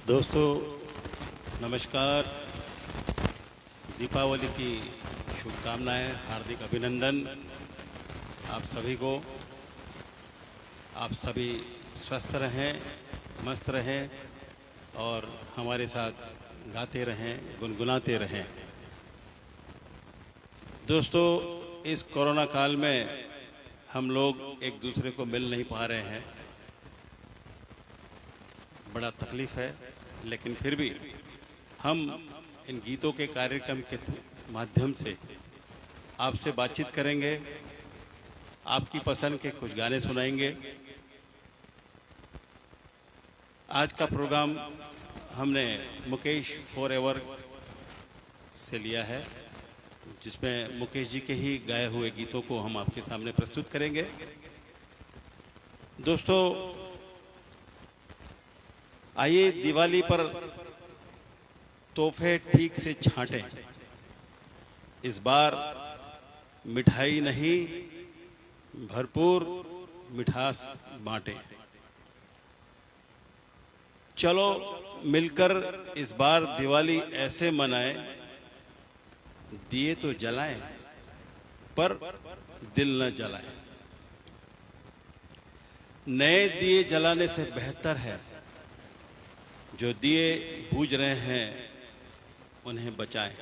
दोस्तों नमस्कार। दीपावली की शुभकामनाएं, हार्दिक अभिनंदन आप सभी को। आप सभी स्वस्थ रहें, मस्त रहें और हमारे साथ गाते रहें, गुनगुनाते रहें। दोस्तों, इस कोरोना काल में हम लोग एक दूसरे को मिल नहीं पा रहे हैं, बड़ा तकलीफ है, लेकिन फिर भी हम इन गीतों के कार्यक्रम के माध्यम से आपसे बातचीत करेंगे, आपकी पसंद के कुछ गाने सुनाएंगे। आज का प्रोग्राम हमने मुकेश फॉरएवर से लिया है, जिसमें मुकेश जी के ही गाए हुए गीतों को हम आपके सामने प्रस्तुत करेंगे। दोस्तों, आइए दिवाली पर तोहफे ठीक से छांटें। इस बार मिठाई नहीं, भरपूर मिठास बांटें। चलो मिलकर इस बार दिवाली ऐसे मनाएं, दिए तो जलाएं पर दिल न जलाएं। नए दिए जलाने से बेहतर है जो दिए बूझ रहे हैं उन्हें बचाएं।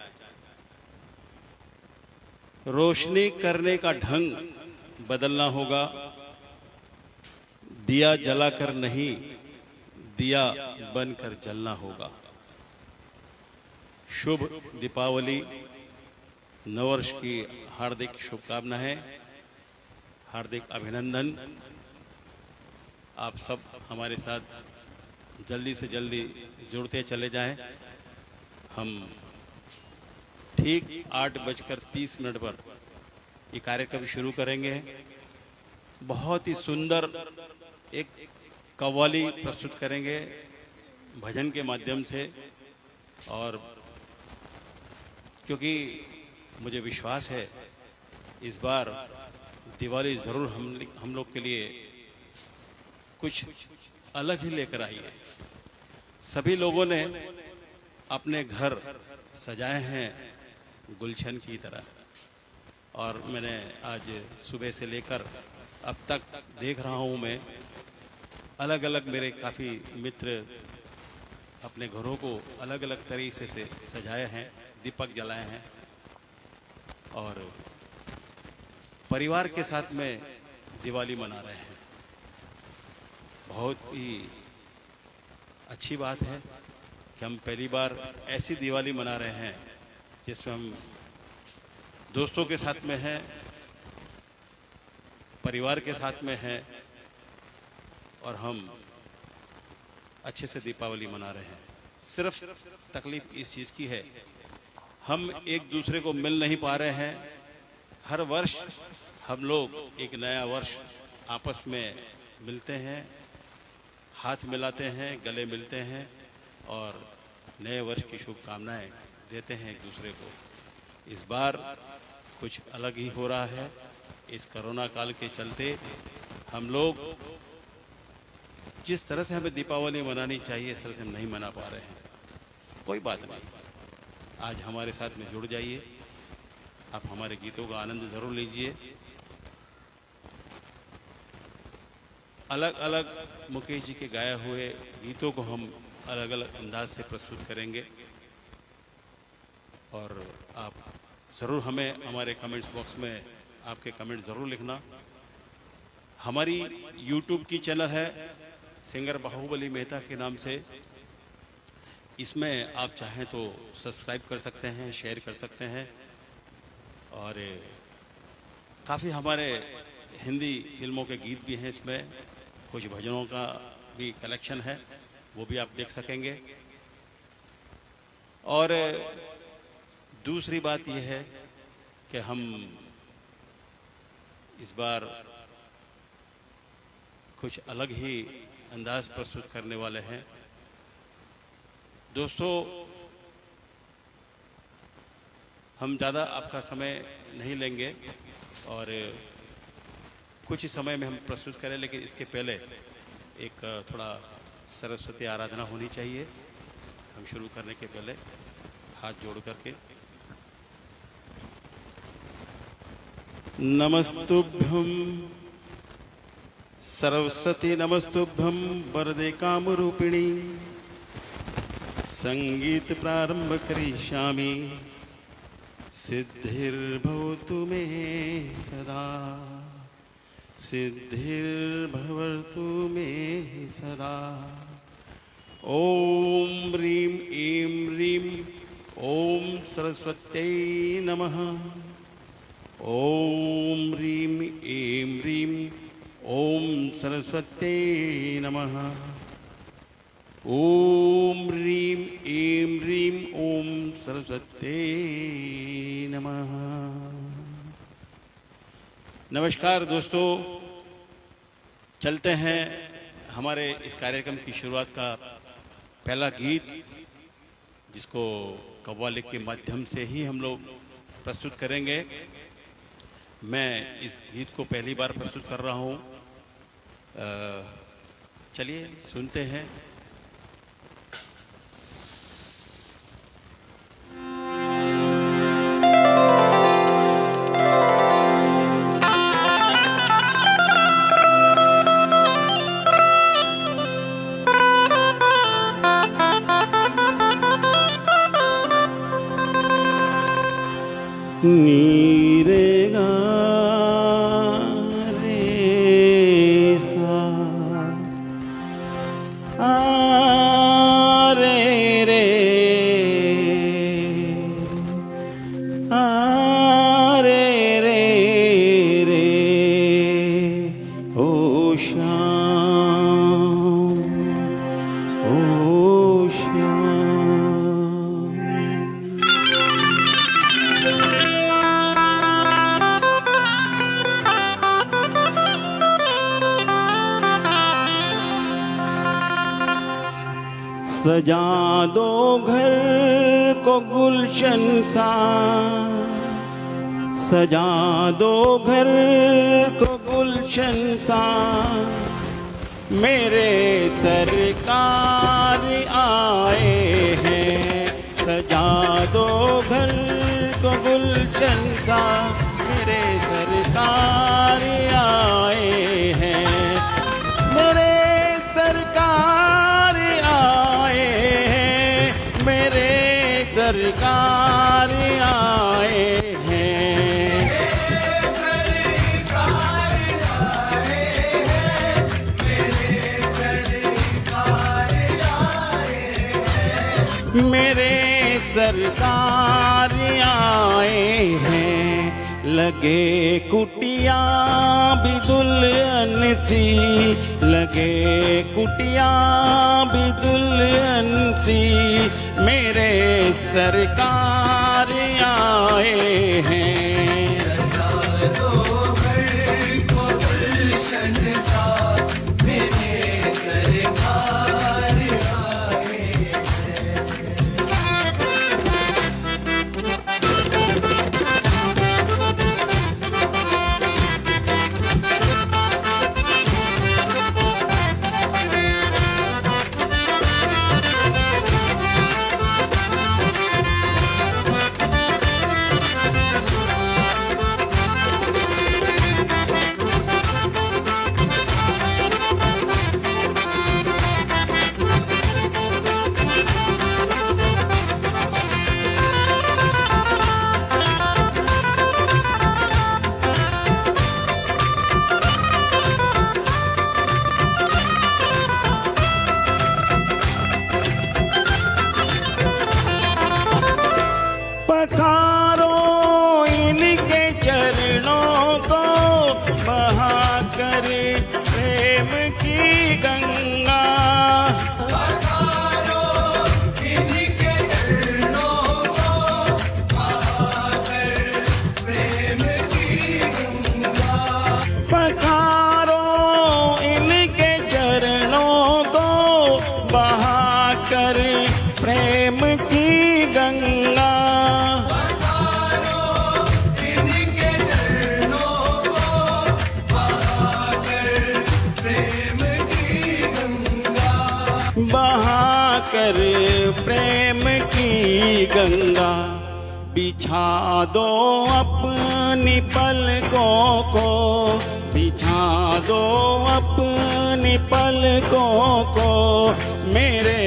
रोशनी करने का ढंग बदलना होगा, दिया जलाकर नहीं, दिया बनकर जलना होगा। शुभ दीपावली, नववर्ष की हार्दिक शुभकामनाएं, हार्दिक अभिनंदन। आप सब हमारे साथ जल्दी से जल्दी जुड़ते चले जाएं। हम ठीक 8:30 पर ये कार्यक्रम शुरू करेंगे। बहुत ही सुंदर एक कव्वाली प्रस्तुत करेंगे भजन के माध्यम से, और क्योंकि मुझे विश्वास है इस बार दिवाली ज़रूर हम लोग के लिए कुछ अलग ही लेकर आई है। सभी लोगों ने अपने घर सजाए हैं गुलशन की तरह, और मैंने आज सुबह से लेकर अब तक देख रहा हूँ मैं, अलग अलग मेरे काफ़ी मित्र अपने घरों को अलग अलग तरीके से सजाए हैं, दीपक जलाए हैं और परिवार के साथ में दिवाली मना रहे हैं। बहुत ही अच्छी बात है कि हम पहली बार ऐसी दिवाली मना रहे हैं जिसमें हम दोस्तों के साथ में हैं, परिवार के साथ में हैं और हम अच्छे से दीपावली मना रहे हैं। सिर्फ तकलीफ इस चीज़ की है, हम एक दूसरे को मिल नहीं पा रहे हैं। हर वर्ष हम लोग एक नया वर्ष आपस में मिलते हैं, हाथ मिलाते हैं, गले मिलते हैं और नए वर्ष की शुभकामनाएं देते हैं एक दूसरे को। इस बार कुछ अलग ही हो रहा है। इस कोरोना काल के चलते हम लोग जिस तरह से हमें दीपावली मनानी चाहिए इस तरह से हम नहीं मना पा रहे हैं। कोई बात नहीं, आज हमारे साथ में जुड़ जाइए, आप हमारे गीतों का आनंद ज़रूर लीजिए। अलग अलग मुकेश जी के गाए हुए गीतों को हम अलग अलग अंदाज से प्रस्तुत करेंगे और आप ज़रूर हमें हमारे कमेंट्स बॉक्स में आपके कमेंट ज़रूर लिखना। हमारी यूट्यूब की चैनल है सिंगर बाहुबली मेहता के नाम से, इसमें आप चाहें तो सब्सक्राइब कर सकते हैं, शेयर कर सकते हैं और काफ़ी हमारे हिंदी फिल्मों के गीत भी हैं इसमें, कुछ भजनों का भी कलेक्शन है, वो भी आप देख सकेंगे। और दूसरी बात यह है कि हम इस बार कुछ अलग ही अंदाज प्रस्तुत करने वाले हैं। दोस्तों, हम ज़्यादा आपका समय नहीं लेंगे और कुछ ही समय में हम प्रस्तुत करें, लेकिन इसके पहले एक थोड़ा सरस्वती आराधना होनी चाहिए। हम शुरू करने के पहले हाथ जोड़ करके नमस्तुभ्यं सरस्वती नमस्तुभ्यं वरदे कामरूपिणी। संगीत प्रारंभ करिष्यामि, सिद्धिर्भवतु मे सदा, सिद्धिर्भवतु मे सदा। ओम ह्रीं ऐं ह्रीं ओम सरस्वत्यै नमः। ओम ह्रीं ऐं ह्रीं ओम सरस्वत्यै नमः। ओम ह्रीं ऐं ह्रीं ओम सरस्वत्यै नमः। नमस्कार दोस्तों, चलते हैं हमारे इस कार्यक्रम की शुरुआत का पहला गीत, जिसको कव्वाली के माध्यम से ही हम लोग प्रस्तुत करेंगे। मैं इस गीत को पहली बार प्रस्तुत कर रहा हूँ। चलिए सुनते हैं। नीरे गा रे सा आ रे रे आ रे रे रे ओ श्याम ओ श्याम। सजा दो घर को गुलशन सा, सजा दो घर को गुलशन सा। मेरे सरकार आए हैं, सजा दो घर को गुलशन सा। मेरे सरकार आए हैं, मेरे सरकार सरकार आए हैं। मेरे सरकार आए हैं। लगे कुटिया भी दुल्हन सी, लगे कुटिया भी दुल्हन सी। मेरे सरकार आए हैं। सजा दो घर को गुलशन सा, मेरे सरकार आए हैं। पर प्रेम की गंगा, बिछा दो अपनी पलकों को, बिछा दो अपनी पलकों को, मेरे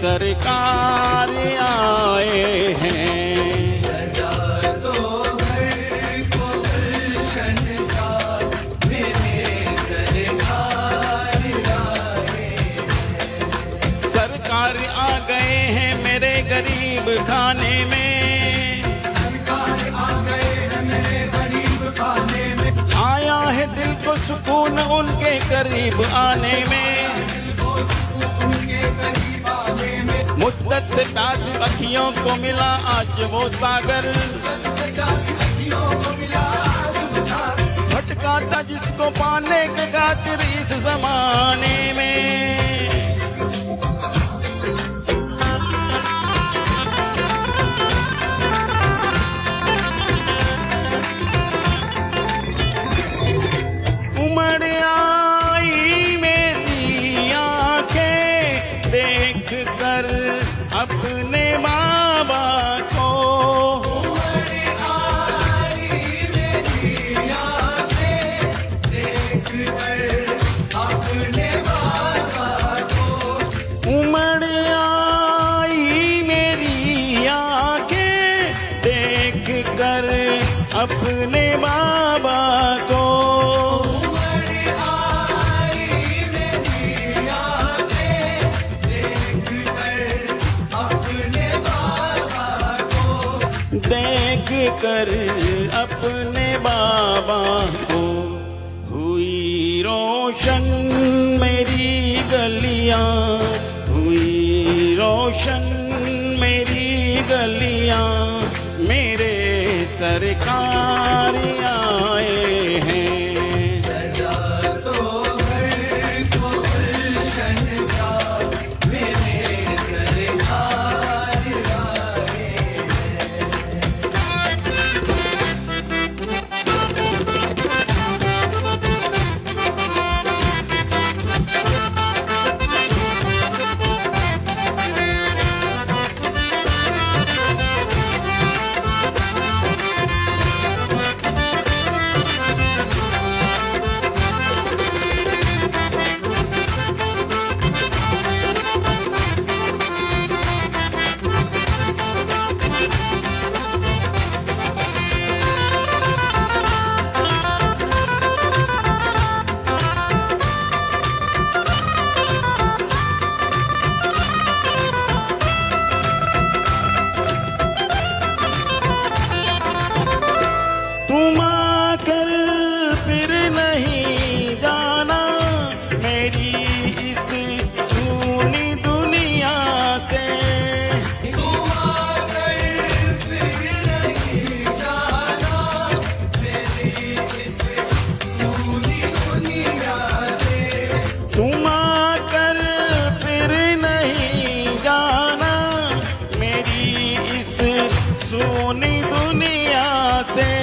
सरकार आए हैं। सजा दो घर को गुलशन सा, मेरे सरकार आए हैं। सरकार आ गए हैं मेरे गरीब खाने में, सरकार आ गए हैं मेरे गरीब खाने में। आया है दिल को सुकून उनके करीब आने में, उनके करीब आने में। मुद्दत से प्यास अखियों को मिला आज वो सागर, भटका था जिसको पाने के खातिर इस जमाने में। उमड़ आई मेरी आंखें देख कर अपने बाबा को, उमड़ आई मेरी आंखें देख कर अपने बाबा को। उमड़ आई मेरी आंखें देख कर अपने बाबा को, देख कर अपने बाबा को। हुई रोशन मेरी गलियां, हुई रोशन मेरी गलियां, मेरे सरकार आए हैं। सजा दो घर को गुलशन सा, मेरे सरकार आए हैं। तुम आकर फिर नहीं जाना मेरी इस सूनी दुनिया से, तुम आकर फिर नहीं जाना मेरी इस सूनी दुनिया से। तुम आकर फिर नहीं जाना मेरी इस सूनी दुनिया से।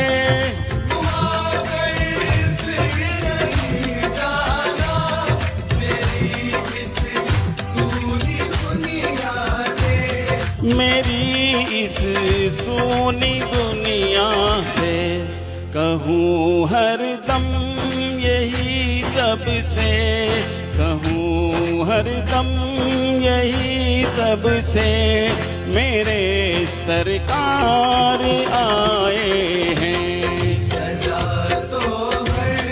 तुम आकर फिर नहीं जाना मेरी इस सूनी दुनिया से। मेरी इस सूनी दुनिया से कहूँ हरदम यही सबसे, कहूँ हरदम यही सबसे, मेरे सरकार आए हैं। सजा दो घर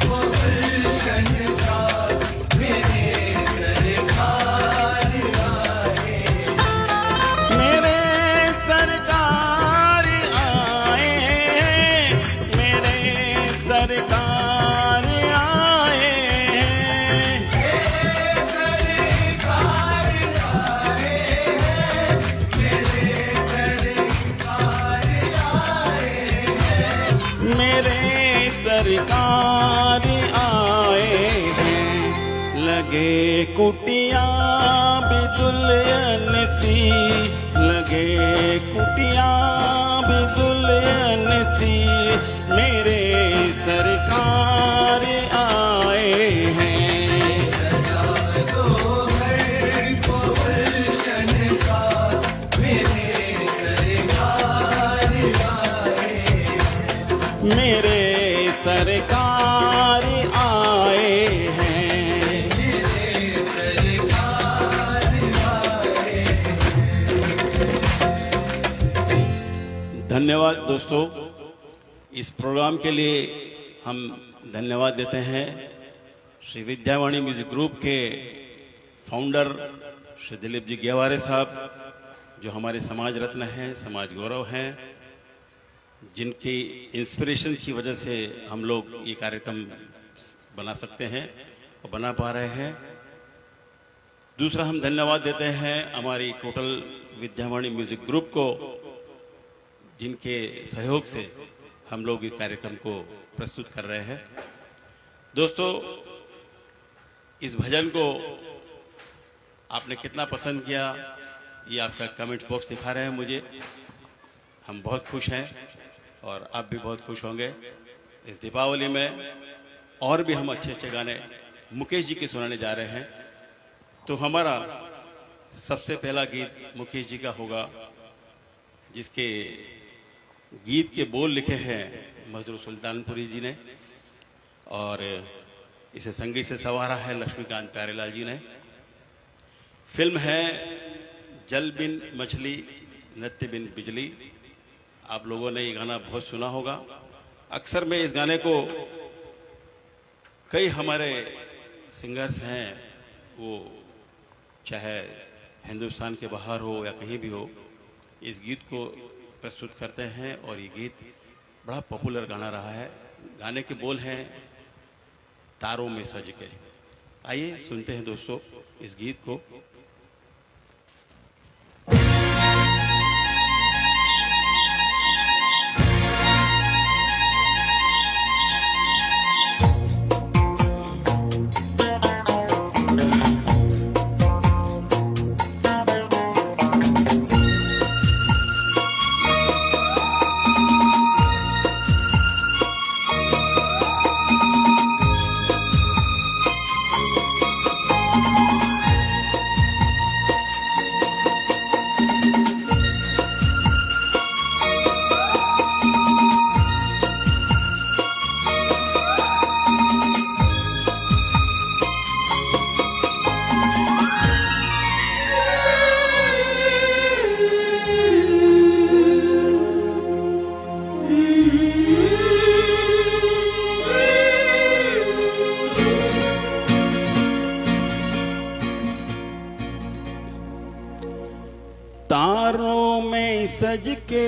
को गुलशन सा, मेरे सरकार आए हैं। मेरे सरकार आए हैं, मेरे सरकार आए हैं। मेरे सरकार आए हैं। लगे कुटिया भी दुल्हन सी, लगे कुटिया भी दुल्हन सी, मेरे सरकार आए हैं। सजा दो घर को गुलशन धन्यवाद दोस्तों। इस प्रोग्राम के लिए हम धन्यवाद देते हैं श्री विद्यावाणी म्यूजिक ग्रुप के फाउंडर श्री दिलीप जी गेवारे साहब, जो हमारे समाज रत्न हैं, समाज गौरव हैं, जिनकी इंस्पिरेशन की वजह से हम लोग ये कार्यक्रम बना सकते हैं और बना पा रहे हैं। दूसरा हम धन्यवाद देते हैं हमारी टोटल विद्यावाणी म्यूजिक ग्रुप को, जिनके सहयोग से हम लोग इस कार्यक्रम को प्रस्तुत कर रहे हैं। दोस्तों, इस भजन को आपने कितना पसंद किया, ये आपका कमेंट बॉक्स दिखा रहे हैं मुझे। हम बहुत खुश हैं और आप भी बहुत खुश होंगे। इस दीपावली में और भी हम अच्छे अच्छे गाने मुकेश जी के सुनाने जा रहे हैं। तो हमारा सबसे पहला गीत मुकेश जी का होगा, जिसके गीत के बोल लिखे हैं मजरू सुल्तानपुरी जी ने और इसे संगीत से संवारा है लक्ष्मीकांत प्यारेलाल जी ने। फिल्म है जल बिन मछली नृत्य बिन बिजली। आप लोगों ने ये गाना बहुत सुना होगा। अक्सर मैं इस गाने को, कई हमारे सिंगर्स हैं, वो चाहे हिंदुस्तान के बाहर हो या कहीं भी हो, इस गीत को प्रस्तुत करते हैं और ये गीत बड़ा पॉपुलर गाना रहा है। गाने के बोल हैं तारों में सज के। आइए सुनते हैं दोस्तों इस गीत को। तारों में सज के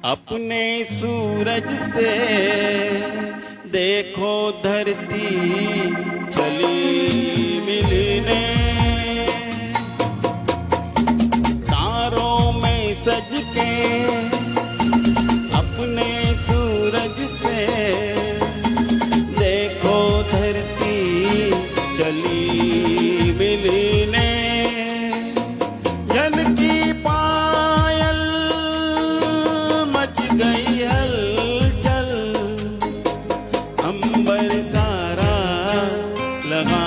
अपने सूरज से देखो धरती चली मिलने। तारों में सज के अपने सूरज से देखो धरती चली मिलने। जल की पायल मच गई हलचल, अंबर सारा लगा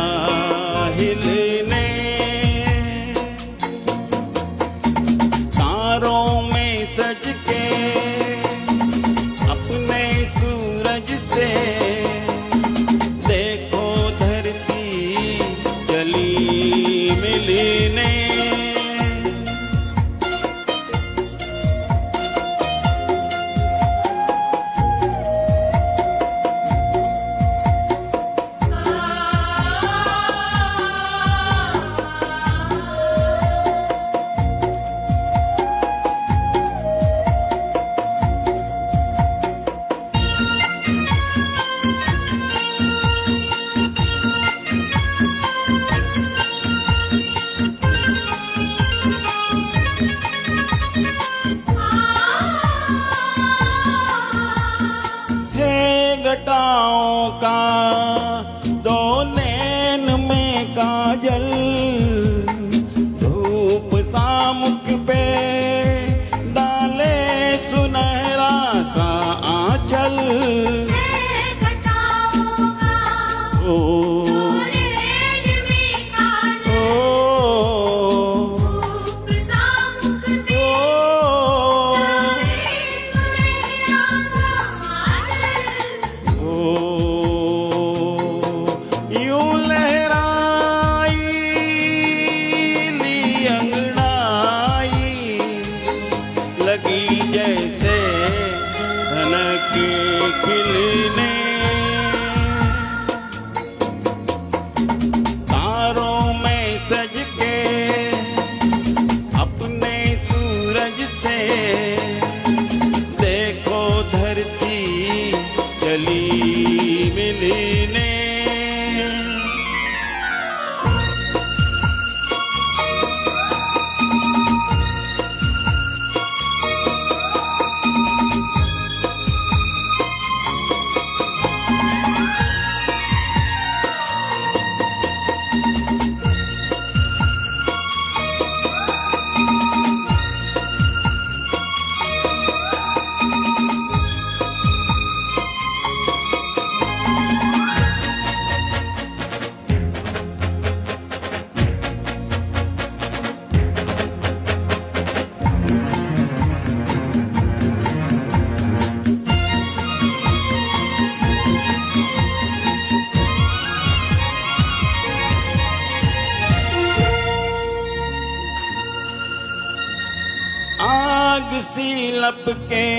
आग सी लपके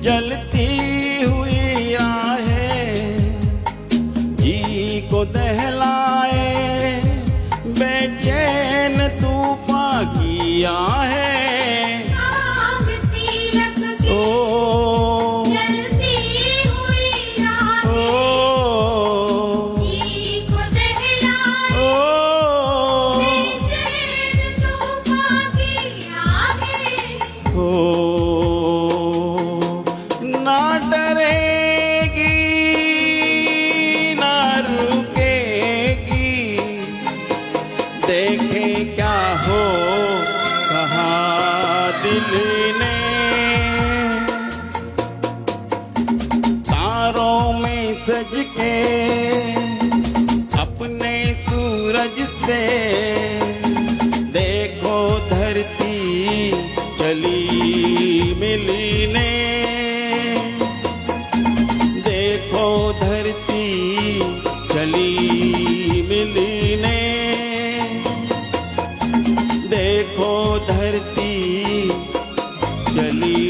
जलती हुई आहें, जी को दहलाए बेचैन तूफान की आहें। आग सी लपके ओ जलती हुई आहें, ओ जी को दहलाए ओ बेचैन तूफान की आहें। ओ ना डरेगी ना रुकेगी, देखे क्या हो कहा दिल ने। तारों में सज के अपने सूरज से देखो धरती चली मिलने, देखो धरती चली मिलने, देखो धरती चली।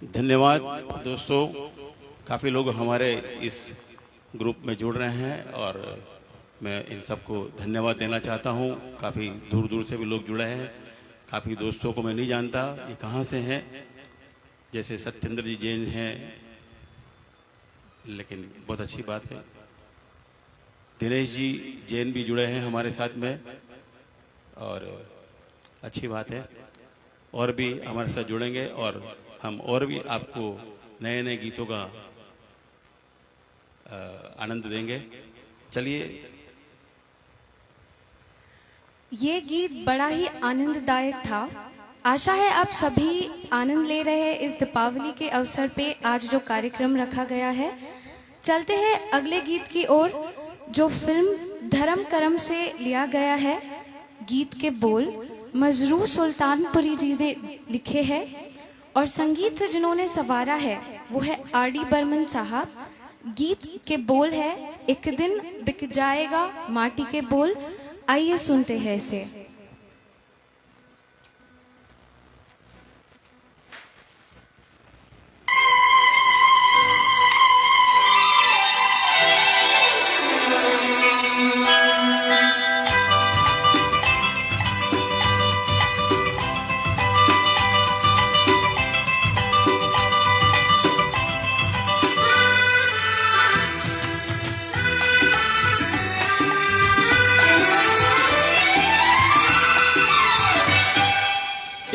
धन्यवाद दोस्तों, काफ़ी लोग हमारे इस ग्रुप में जुड़ रहे हैं और मैं इन सबको धन्यवाद देना चाहता हूँ। काफ़ी दूर दूर से भी लोग जुड़े हैं। काफ़ी दोस्तों को मैं नहीं जानता ये कहाँ से हैं, जैसे सत्येंद्र जी जैन हैं, लेकिन बहुत अच्छी बात है। दिनेश जी जैन भी जुड़े हैं हमारे साथ में और अच्छी बात है। और भी हमारे साथ जुड़ेंगे और हम और भी आपको नए नए गीतों का आनंद देंगे। चलिए, ये गीत बड़ा ही आनंददायक था। आशा है आप सभी आनंद ले रहे हैं इस दीपावली के अवसर पे आज जो कार्यक्रम रखा गया है। चलते हैं अगले गीत की ओर, जो फिल्म धर्म करम से लिया गया है। गीत के बोल मजरू सुल्तानपुरी जी ने लिखे हैं और संगीत से जिन्होंने संवारा है वो है आर.डी. बर्मन साहब। गीत के बोल है एक दिन बिक जाएगा माटी के बोल। आइए सुनते हैं इसे।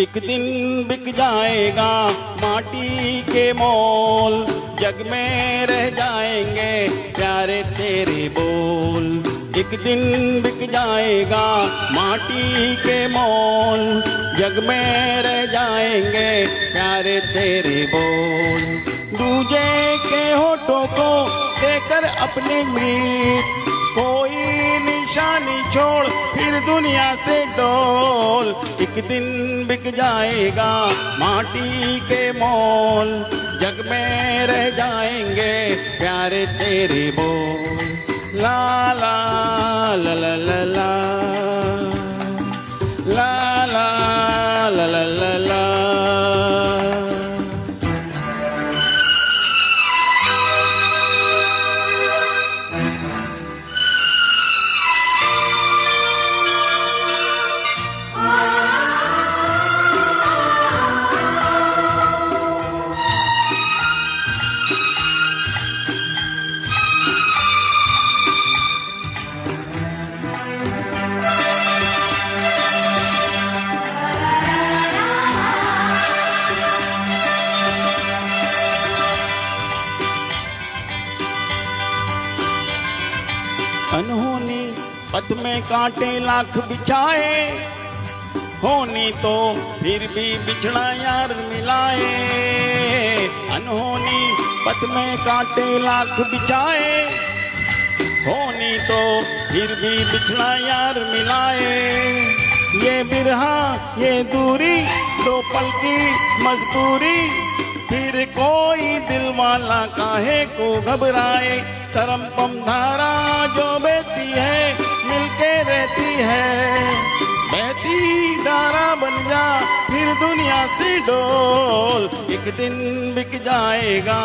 एक दिन बिक जाएगा माटी के मोल, जग में रह जाएंगे प्यारे तेरे बोल। एक दिन बिक जाएगा माटी के मोल, जग में रह जाएंगे प्यारे तेरे बोल। दूजे के होठों को देकर अपने मीत, कोई निशानी छोड़ फिर दुनिया से डोल। एक दिन बिक जाएगा माटी के मोल, जग में रह जाएंगे प्यारे तेरे बोल। ला ला ला ला ला ला ला ला ला ला ला ला। अनहोनी पथ में कांटे लाख बिछाए, होनी तो फिर भी बिछड़ा यार मिलाए। अनहोनी पथ में कांटे लाख बिछाए, होनी तो फिर भी बिछड़ा यार मिलाए। ये बिरहा ये दूरी दो पल की मजबूरी, फिर कोई दिल वाला काहे को घबराए। तरम पम धारा जो बहती है मिलके रहती है। बहती धारा बन जा फिर दुनिया से डोल, एक दिन बिक जाएगा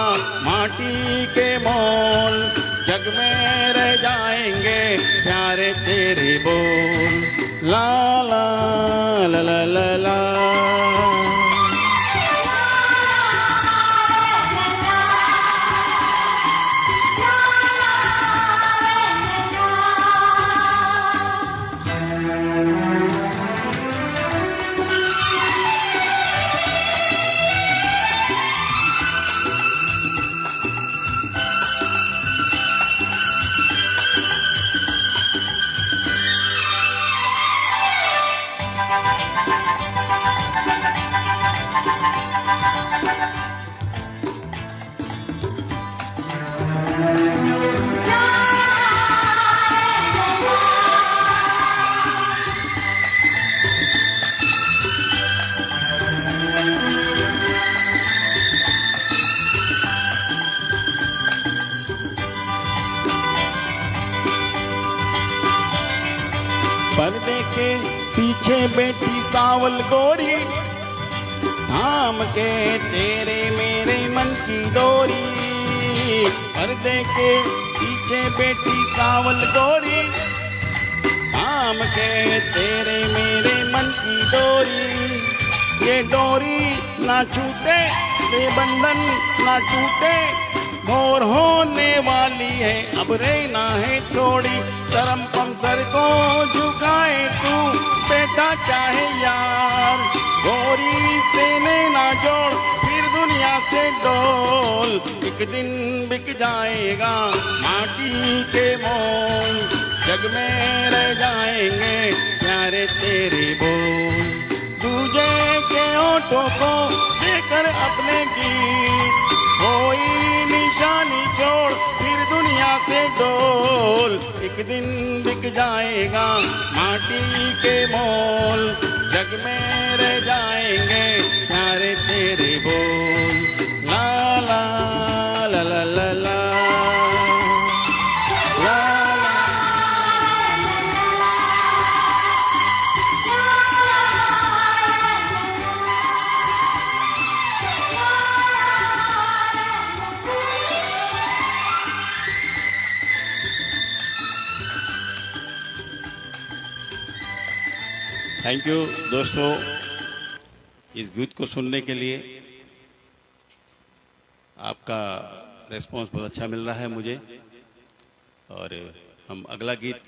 माटी के मोल। जग में रह जाएंगे प्यारे तेरे बोल, ला ला ला ला ला ला। पर्दे के पीछे बैठी सावल गोरी, थाम के तेरे मेरे मन की डोरी। पर्दे के पीछे बैठी सावल गोरी, थाम के तेरे मेरे मन की डोरी। ये डोरी ना छूटे, ये बंधन ना टूटे, मोर होने वाली है अब रहना है थोड़ी। धर्म पम सर को झुकाए तू बेटा चाहे यार, गोरी से ना जोड़ फिर दुनिया से डोल। एक दिन बिक जाएगा माटी के मोल, जग में रह जाएंगे प्यारे तेरे बोल। दूजे के ओठों को देकर अपने गीत, कोई निशानी छोड़ फिर दुनिया से डोल। एक दिन बिक जाएगा माटी के मोल, जग में रह जाएंगे प्यारे तेरे बोल, ला ला ला ला ला ला ला। थैंक यू दोस्तों, इस गीत को सुनने के लिए आपका रिस्पांस बहुत अच्छा मिल रहा है मुझे। और हम अगला गीत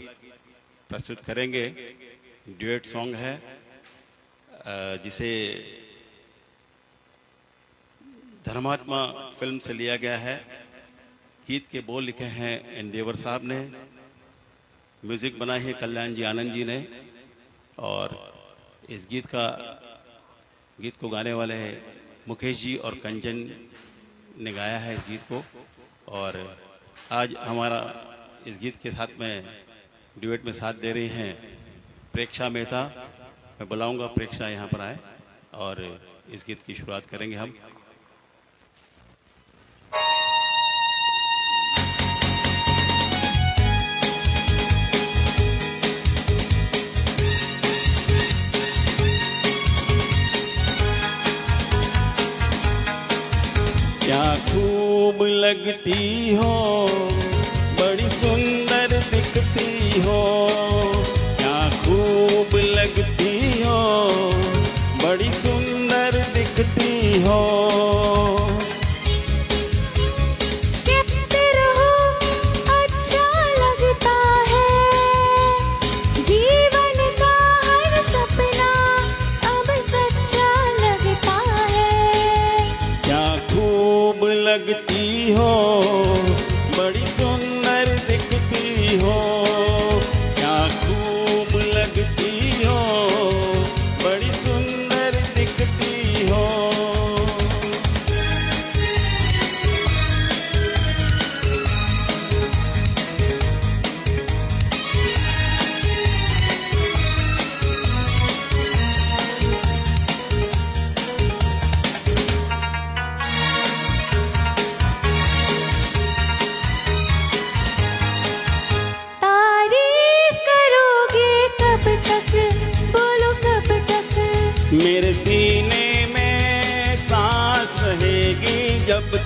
प्रस्तुत करेंगे, ड्यूएट सॉन्ग है जिसे धर्मात्मा फिल्म से लिया गया है। गीत के बोल लिखे हैं इंदेवर साहब ने, म्यूजिक बनाई है कल्याण जी आनंद जी ने, और इस गीत को गाने वाले हैं मुकेश जी और कंचन ने गाया है इस गीत को। और आज हमारा इस गीत के साथ में ड्यूएट में साथ दे रही हैं प्रेक्षा मेहता। मैं बुलाऊंगा प्रेक्षा यहाँ पर आए और इस गीत की शुरुआत करेंगे हम। क्या खूब लगती हो, बड़ी सुंदर दिखती हो। क्या खूब लगती हो, बड़ी सुंदर दिखती हो। कहते रहो अच्छा लगता है, जीवन का हर सपना अब सच्चा लगता है। क्या खूब लगती हो, बड़ी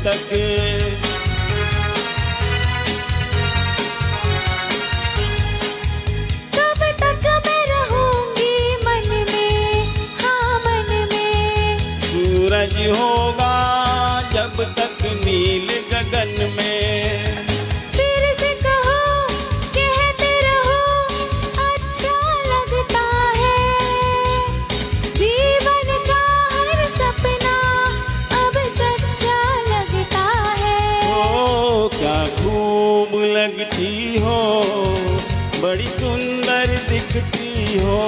तक। कब तक मैं रहूंगी मन में, हाँ मन में। सूरज होगा जब तक नील गगन में। फिर से कहो, कहते रहो, अच्छा लगता है। जीवन का हर सपना अब सच्चा लगता है। ओ क्या खूब लगती हो, बड़ी सुंदर दिखती हो।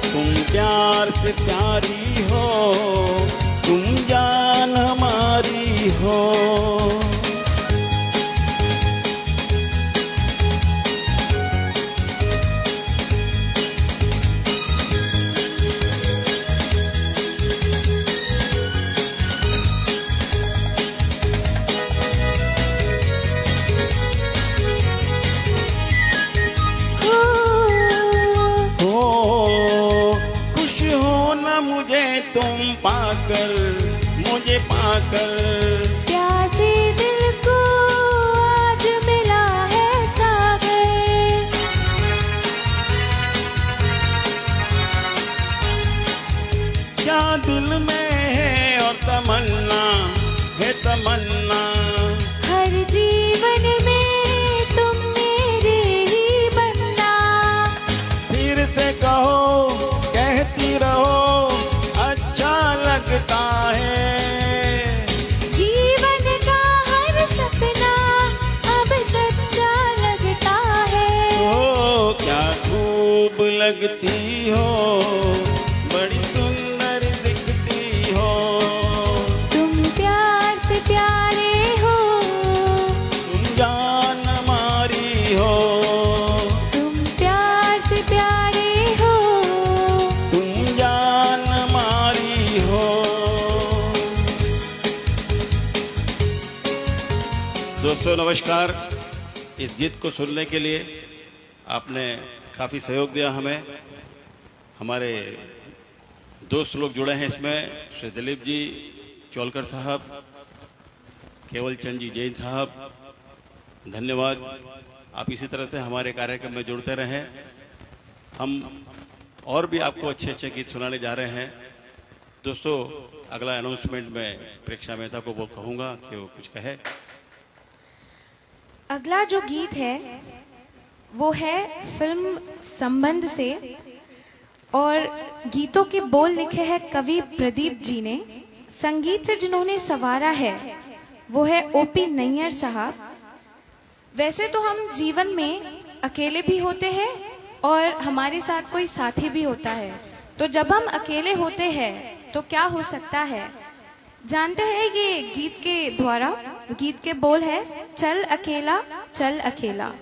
तुम प्यार से प्यारी हो, तुम जान हमारी हो। हो, हो खुश हो न मुझे तुम पाकर, मुझे पाकर। प्यासे दिल को आज मिला है सागर। क्या दिल में है और तमन्ना है तमन्ना। हर जीवन में तुम मेरे ही बनना। फिर से कहो, कहती रहो, अच्छा लगता है। जीवन का हर सपना अब सच्चा लगता है। ओ क्या खूब लगती हो, बड़ी सुंदर दिखती हो। तुम प्यार से प्यारे हो, तुम जान हमारी हो। तुम प्यार से प्यारे हो। तुम जान हमारी हो। दोस्तों नमस्कार। इस गीत को सुनने के लिए आपने काफ़ी सहयोग दिया हमें। हमारे दोस्त लोग जुड़े हैं इसमें, श्री दिलीप जी चौलकर साहब, केवल चंद जी जैन साहब, धन्यवाद। आप इसी तरह से हमारे कार्यक्रम में जुड़ते रहें। हम और भी आपको अच्छे अच्छे गीत सुनाने जा रहे हैं। दोस्तों अगला अनाउंसमेंट में प्रेक्षा मेहता को वो कहूँगा कि वो कुछ कहे। अगला जो गीत है वो है फिल्म संबंध से, और गीतों के बोल लिखे हैं कवि प्रदीप जी ने। संगीत से जिन्होंने संवारा है वो है ओपी नैयर साहब। वैसे तो हम जीवन में अकेले भी होते हैं और हमारे साथ कोई साथी भी होता है, तो जब हम अकेले होते हैं तो क्या हो सकता है, जानते हैं ये गीत के द्वारा। गीत के बोल है, चल अकेला चल अकेला।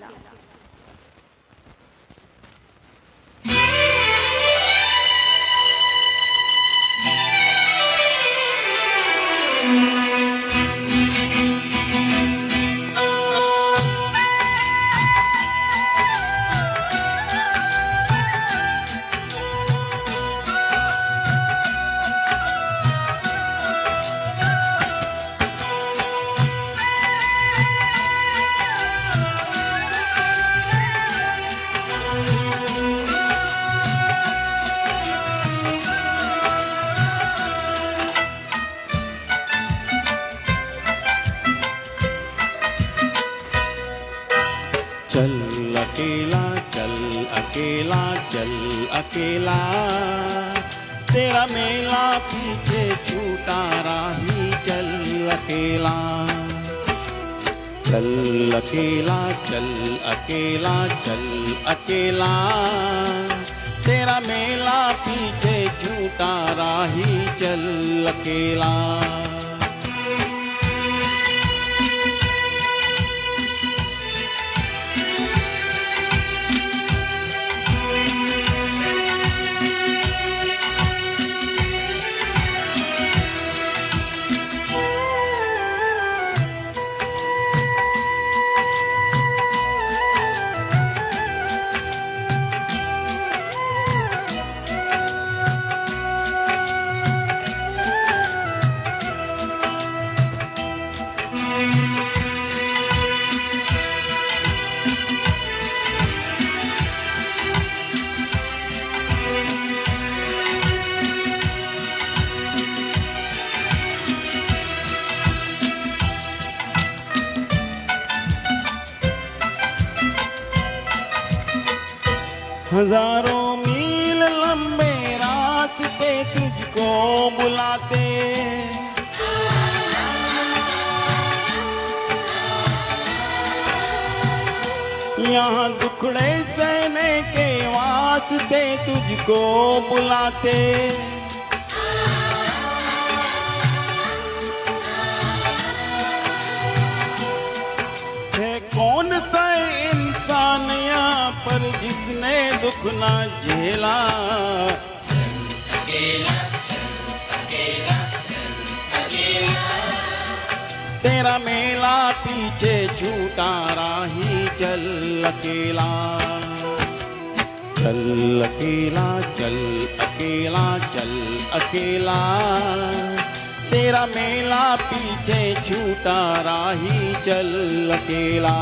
चल अकेला चल अकेला चल अकेला, तेरा मेला पीछे छूटा राही चल अकेला। चल अकेला चल अकेला चल अकेला, तेरा मेला पीछे छूटा राही चल अकेला। हजारों मील लंबे रास्ते तुझको बुलाते, यहाँ दुखड़े सहने के वास्ते तुझको बुलाते। है कौन सा इंसान यहाँ पर जिसने दुख ना झेला, तेरा मेला पीछे छूटा राही चल अकेला, चल अकेला, चल अकेला, चल अकेला, तेरा मेला पीछे छूटा राही चल अकेला।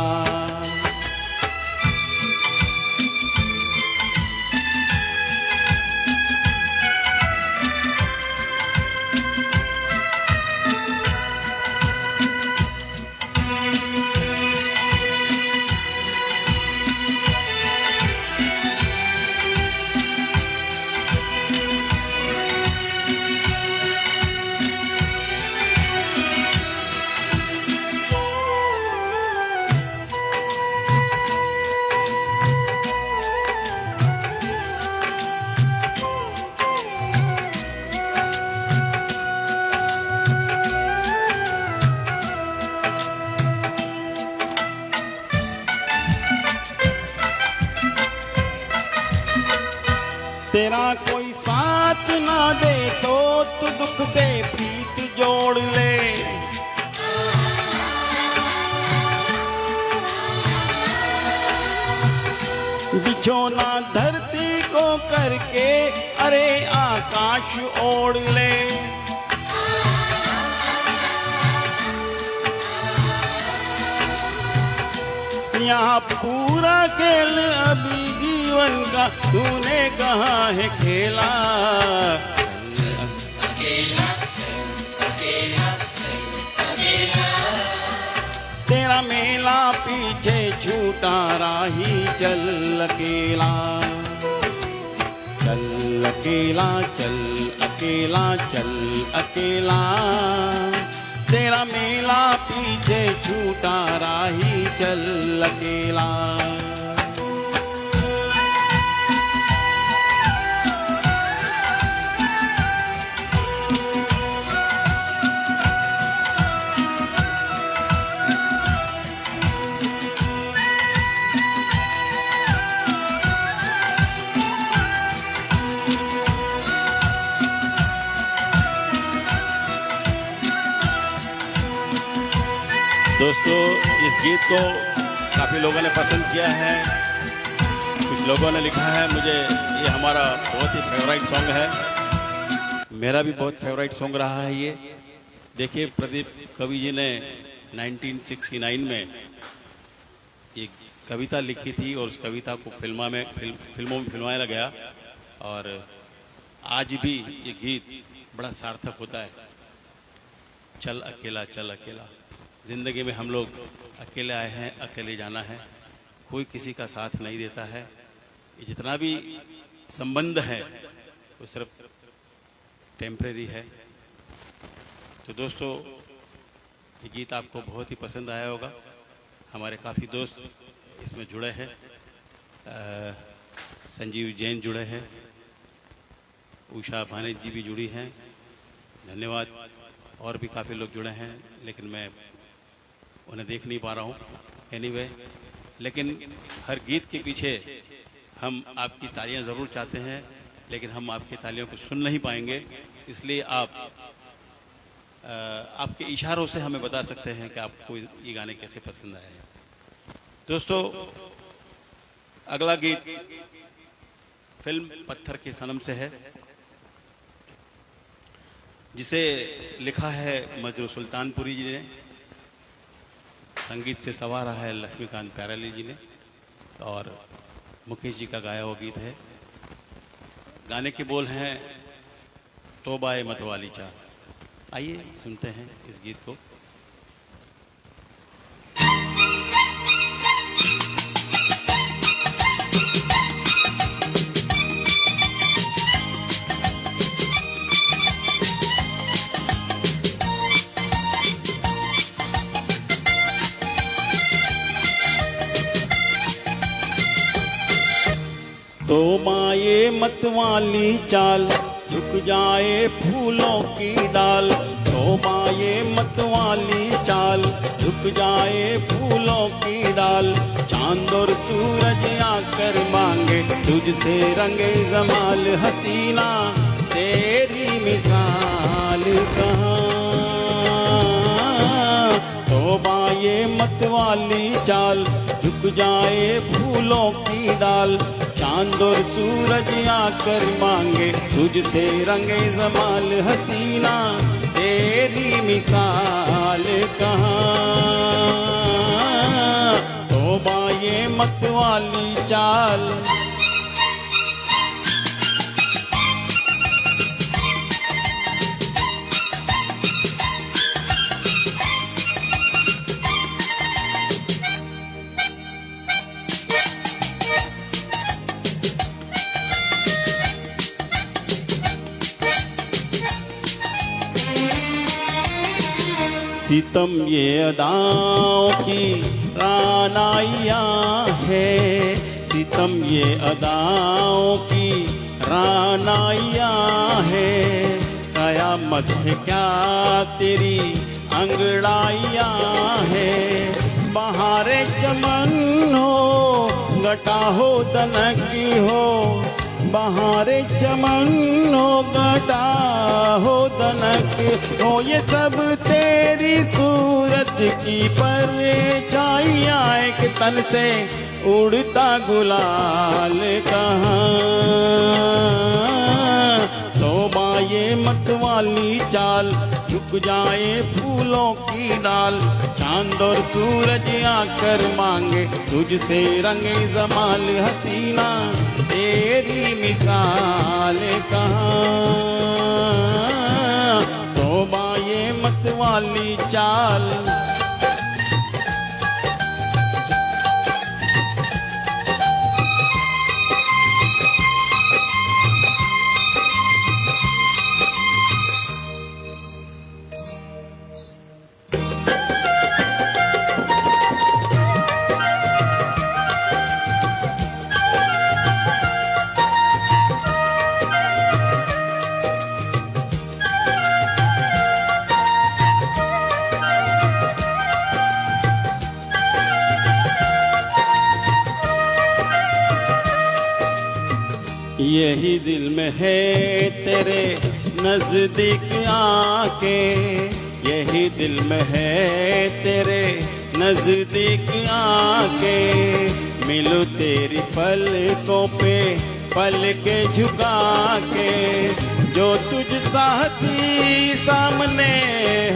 तेरा कोई साथ ना दे तो तू दुख से प्रीत जोड़ ले, बिछोना धरती को करके अरे आकाश ओढ़ ले। यहाँ पूरा खेल अभी जीवन का तूने कहाँ है खेला, तेरा मेला पीछे छूटा राही चल अकेला, चल अकेला, चल अकेला, चल अकेला, तेरा मेला पीछे छूटा राही चल अकेला। दोस्तों, इस गीत को काफ़ी लोगों ने पसंद किया है, कुछ लोगों ने लिखा है मुझे ये हमारा बहुत ही फेवरेट सॉन्ग है। मेरा भी बहुत फेवरेट सॉन्ग रहा है ये। देखिए, प्रदीप कवि जी ने 1969 में एक कविता लिखी थी और उस कविता को फिल्मों में फिल्माया गया, और आज भी ये गीत बड़ा सार्थक होता है। चल अकेला, चल अकेला। ज़िंदगी में हम लोग अकेले आए हैं, अकेले जाना है, कोई किसी का साथ नहीं देता है। ये जितना भी संबंध है वो सिर्फ टेम्परेरी है। तो दोस्तों, ये गीत आपको बहुत ही पसंद आया होगा। हमारे काफ़ी दोस्त इसमें जुड़े हैं, संजीव जैन जुड़े हैं, उषा भानेज जी भी जुड़ी हैं, धन्यवाद। और भी काफ़ी लोग जुड़े हैं, लेकिन मैं उन्हें देख नहीं पा रहा हूँ। एनीवे, लेकिन हर गीत के पीछे हम आपकी तालियां ज़रूर चाहते हैं, लेकिन हम आपकी तालियों को सुन नहीं पाएंगे, इसलिए आपके इशारों से हमें बता सकते हैं कि आपको ये गाने कैसे पसंद आए हैं। दोस्तों, अगला गीत फिल्म पत्थर के सनम से है, जिसे लिखा है मजरू सुल्तानपुरी जी ने, संगीत से सवारा है लक्ष्मीकांत प्यारेलाल जी ने, और मुकेश जी का गाया हुआ गीत है। गाने के बोल हैं तौबा-ए मतवाली चाह। आइए सुनते हैं इस गीत को। तो माये मतवाली चाल झुक जाए फूलों की डाल। तो माये मतवाली चाल झुक जाए फूलों की डाल। चांद और सूरज आकर मांगे तुझसे रंगे जमाल। हसीना तेरी मिसाल कहाँ। तौबा ये मतवाली चाल झुक जाए फूलों की डाल। चांद और सूरज आकर मांगे तुझसे रंगे जमाल। हसीना तेरी मिसाल कहाँ। तौबा ये मतवाली चाल। सितम ये अदाओं की रानाइया है। सितम ये अदाओं की रानाइया है। कयामत है क्या तेरी अंगड़ाइया है। बहारे चमन हो घटा हो दनक हो। बहारे चमन हो घटा हो दनक हो। ये सब तेरी सूरत की परछाइयाँ एक तन से उड़ता गुलाल कहाँ। तौबा ये मतवाली चाल झुक जाए फूलों की डाल। चांद और सूरज आकर मांगे तुझसे रंगे जमाल। हसीना तेरी मिसाल कहाँ। तौबा ये मतवाली चाल। यही दिल में है तेरे नजदीक आके। यही दिल में है तेरे नजदीक आके। मिलो तेरी पलकों पे पल के झुका के। जो तुझ साहसी सामने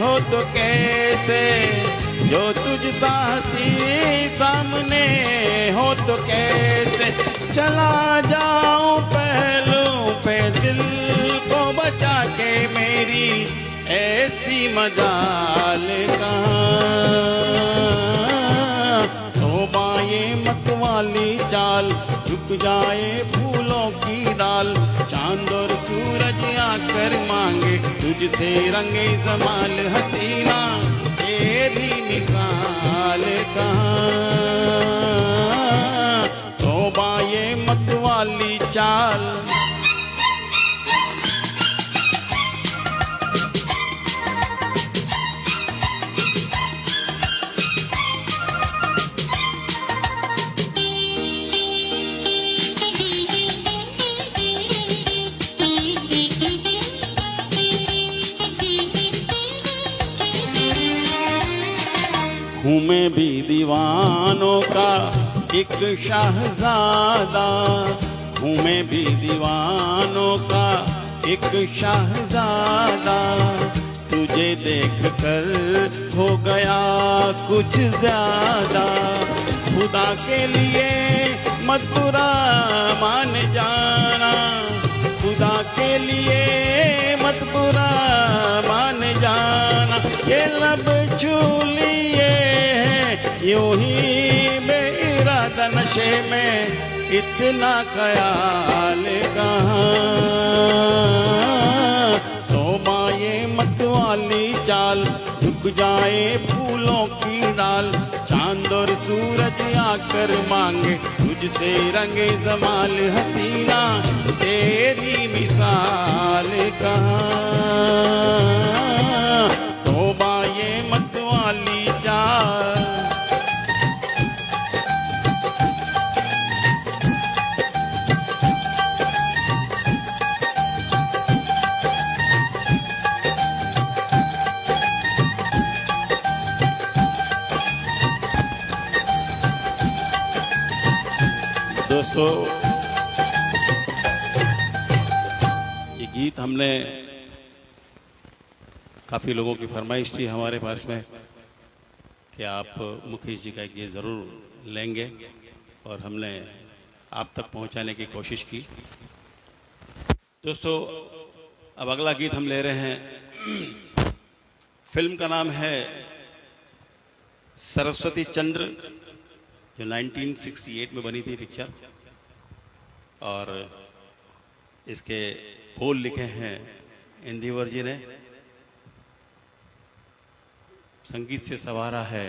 हो तो कैसे। जो तुझ साहसी सामने हो तो कैसे। चला जाऊं पहलू पे दिल को बचा के मेरी ऐसी मजाल कहाँ। तौबा ये मतवाली चाल झुक जाए फूलों की डाल। चांद और सूरज आकर मांगे तुझसे रंगे जमाल। हसीना तेरी मिसाल कहाँ। तौबा ये मतवाली चाल। हूँ मैं भी दीवानों का एक शाहजादा। हूँ मैं भी दीवानों का एक शाहजादा। तुझे देख कर हो गया कुछ ज्यादा। खुदा के लिए मत बुरा मान जाना। खुदा के लिए मत बुरा मान जाना। ये लब छू लिए यूं ही बेइरादा नशे में इतना ख्याल कहाँ। तौबा ये मतवाली चाल झुक जाए फूलों की डाल। चांद और सूरज आकर मांगे तुझसे रंगे जमाल हसीना तेरी मिसाल कहाँ, तौबा ये मत वाली चाल। दोस्तों, ये गीत हमने काफ़ी लोगों की फरमाइश थी हमारे पास में कि आप मुकेश जी का गीत ज़रूर लेंगे और हमने आप तक पहुंचाने की कोशिश की। दोस्तों, अब अगला गीत हम ले रहे हैं। फिल्म का नाम है सरस्वती चंद्र, जो 1968 में बनी थी पिक्चर, और इसके बोल लिखे हैं इंदिवर जी ने, संगीत से सवारा है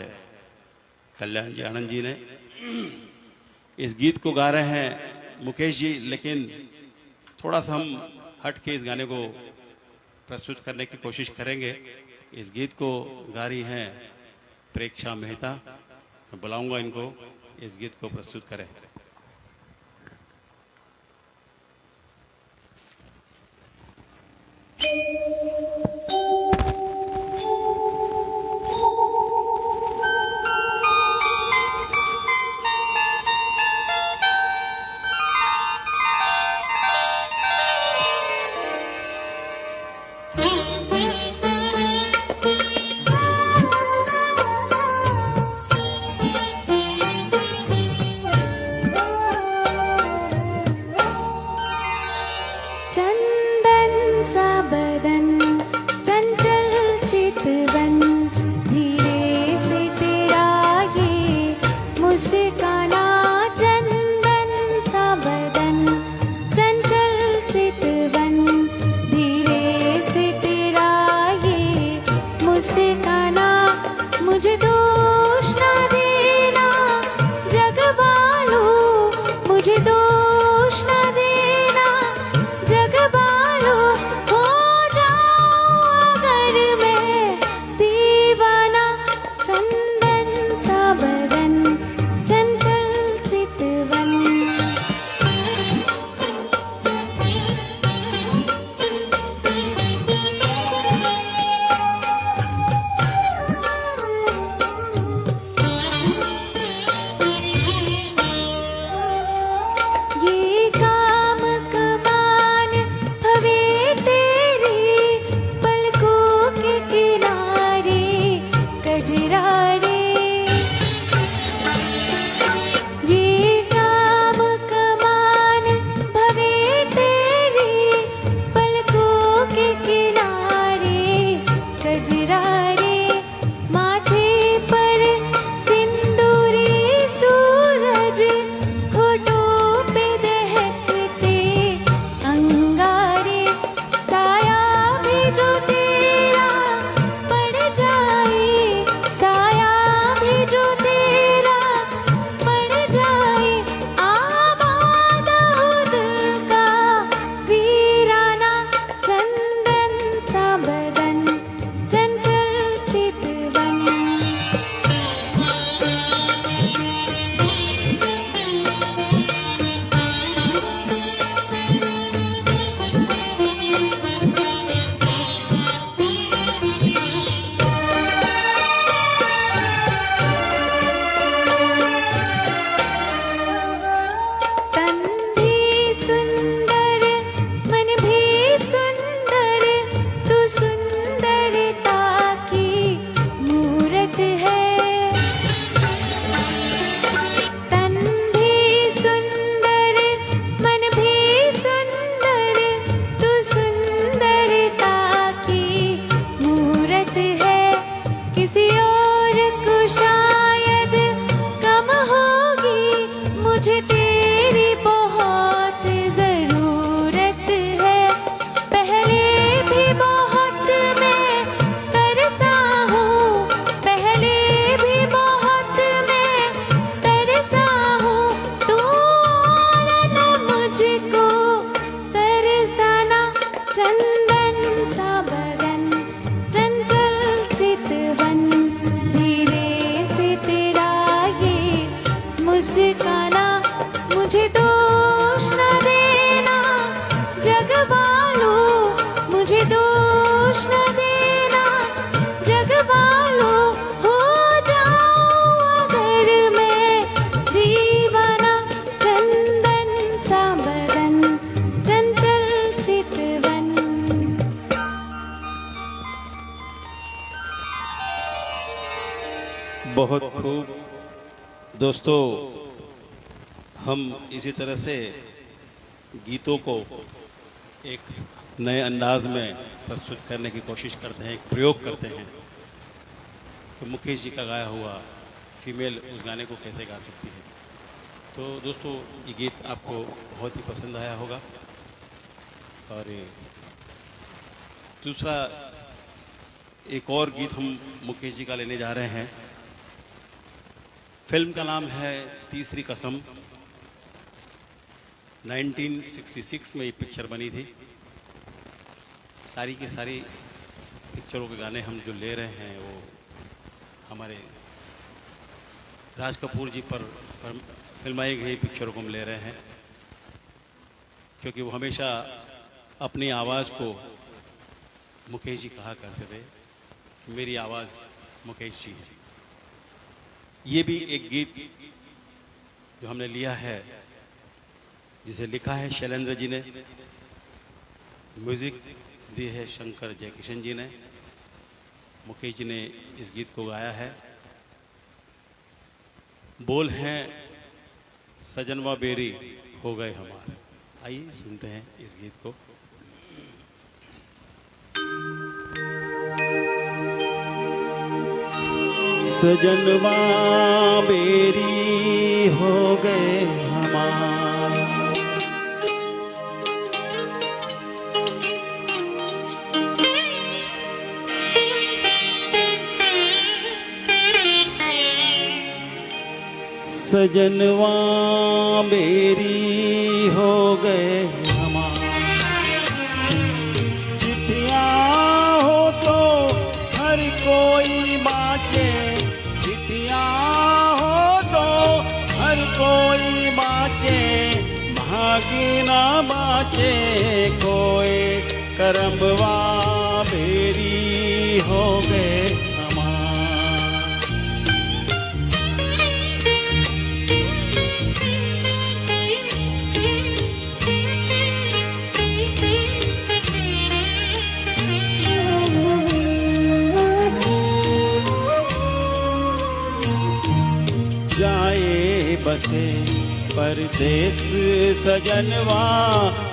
कल्याण जी आनंद जी ने। इस गीत को गा रहे हैं मुकेश जी, लेकिन थोड़ा सा हम हट के इस गाने को प्रस्तुत करने की कोशिश करेंगे। इस गीत को गा रही हैं प्रेक्षा मेहता। मैं बुलाऊंगा इनको इस गीत को प्रस्तुत करें। चंदन सा बदन चंचल चितवन, धीरे से तेरा ये मुस्काना। चंदन सा बदन चंचल चितवन, धीरे से तेरा ये मुस्काना। मुझे दोष ना देना जग वालों, मुझे दोष ना देना जग वालों। हो जाऊं अगर मैं दीवाना, चंदन सा बदन चंचल चितवन। ये काम कमान भवे तेरे, पलकों के किनारे कजरा रे। ये काम कमान भवे तेरे, पलकों के किनारे कजरा रे। माथे पर सिंदूरी सूरज, होठों पे दहकते अंगारे। साया भी जो तेरा पड़ जाए, साया भी जो तेरा पड़ जाए। आबाद हो दिल का वीराना, चंदन सा बदन चंचल चितवन। तन भी सुंदर मन भी सुंदर, तू सुंदरता की मूरत है। तन भी सुंदर मन भी सुंदर, तू सुंदरता की मूरत है। किसी और को शायद कम होगी, मुझे तेरी बहुत जरूरत है। पहले भी बहुत मैं तरसा हूँ, पहले भी बहुत मैं तरसा हूँ। तू ठिकाना, मुझे दोष न देना जग वालों, मुझे दोष न देना जग वालों। हो जाऊं अगर मैं दीवाना, चंदन सा बदन, चंचल चितवन। बहुत खूब दोस्तों, हम इसी तरह से गीतों को एक नए अंदाज में प्रस्तुत करने की कोशिश करते हैं, एक प्रयोग करते हैं कि मुकेश जी का गाया हुआ फीमेल उस गाने को कैसे गा सकती है। तो दोस्तों, ये गीत आपको बहुत ही पसंद आया होगा। और दूसरा एक और गीत हम मुकेश जी का लेने जा रहे हैं। फिल्म का नाम है तीसरी कसम। 1966 में ये पिक्चर बनी थी। सारी की सारी पिक्चरों के गाने हम जो ले रहे हैं वो हमारे राज कपूर जी पर फिल्माई गई पिक्चरों को हम ले रहे हैं, क्योंकि वो हमेशा अपनी आवाज़ को मुकेश जी कहा करते थे, मेरी आवाज़ मुकेश जी है। ये भी एक गीत जो हमने लिया है, जिसे लिखा है शैलेंद्र जी ने, म्यूजिक दी है शंकर जयकिशन जी ने, मुकेश जी ने इस गीत को गाया है। बोल हैं सजनवा बेरी हो गए हमारे। आइए सुनते हैं इस गीत को। सजनवा बेरी हो गए हमार, सजनवा बेरी हो गए हमार। चिट्ठियाँ हो तो हर कोई बाँचे, चिट्ठियाँ हो तो हर कोई बाँचे, भागी ना बाँचे कोई, करमवा बेरी हो गए हमार। जाए बसे परदेस सजनवा,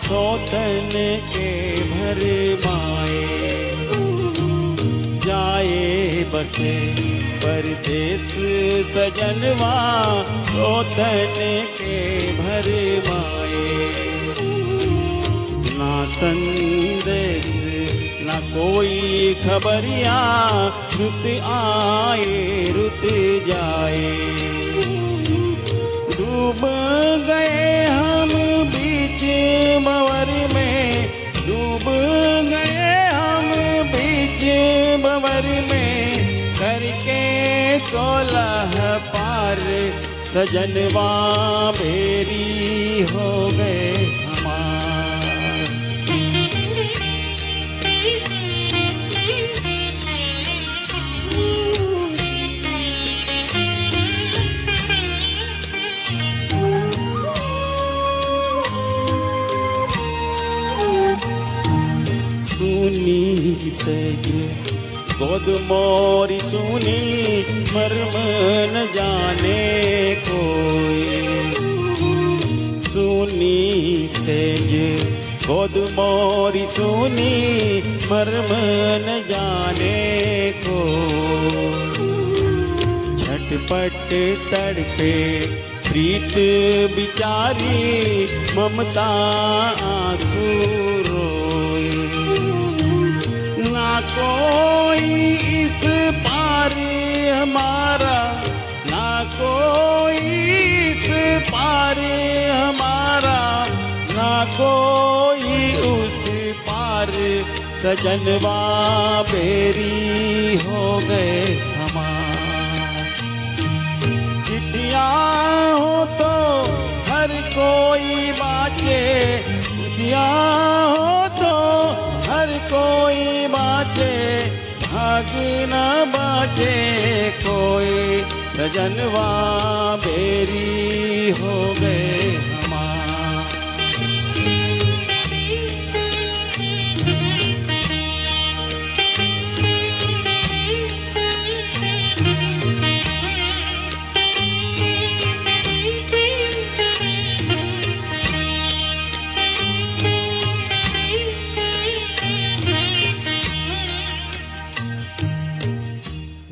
सौतन के भर माए। जाए बसे परदेस सजनवा, सौतन के भर माए। ना संदेश ना कोई खबरिया, रुत आए रुत जाए। डूब गए हम बीच भंवर में, डूब गए हम बीच भंवर में, करके 16 पार, सजनवा बेरी हो गए हमार। सुनी से गोद मोरी सुनी, मर्म न जाने कोई। सुनी सेज गोद मोरी सुनी, मर्म न जाने को। झटपट तड़पे प्रीत बिचारी, ममता आंसू रोए। ना कोई इस पार हमारा, ना कोई इस पार हमारा, ना कोई उस पार, सजनवा बेरी हो गए हमार। चिट्ठियाँ हो तो सजनवा बेरी हो गए हमार।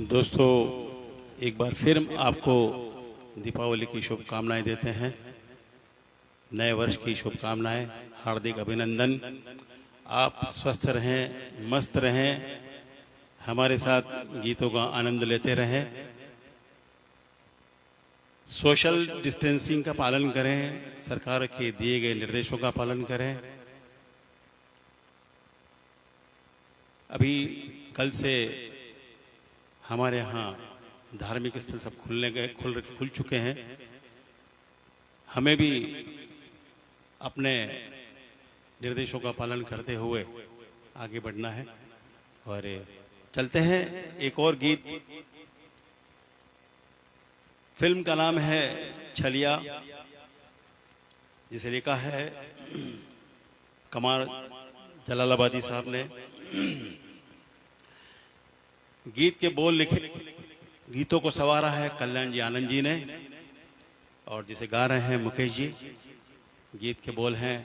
दोस्तों, एक बार फिर आपको दीपावली की शुभकामनाएं देते हैं, नए वर्ष की शुभकामनाएं, हार्दिक अभिनंदन। आप स्वस्थ रहें, मस्त रहें, हमारे साथ गीतों का आनंद लेते रहें, सोशल डिस्टेंसिंग का पालन करें, सरकार के दिए गए निर्देशों का पालन करें। अभी कल से हमारे यहाँ धार्मिक स्थल सब खुल चुके हैं। हमें भी अपने निर्देशों का पालन करते हुए आगे बढ़ना है। और चलते हैं एक और गीत। फिल्म का नाम है छलिया, जिसे लिखा है कमार जलालाबादी साहब ने। गीत के बोल लिखे, गीतों को संवारा है कल्याण जी आनंद जी ने, और जिसे गा रहे हैं मुकेश जी। गीत के बोल हैं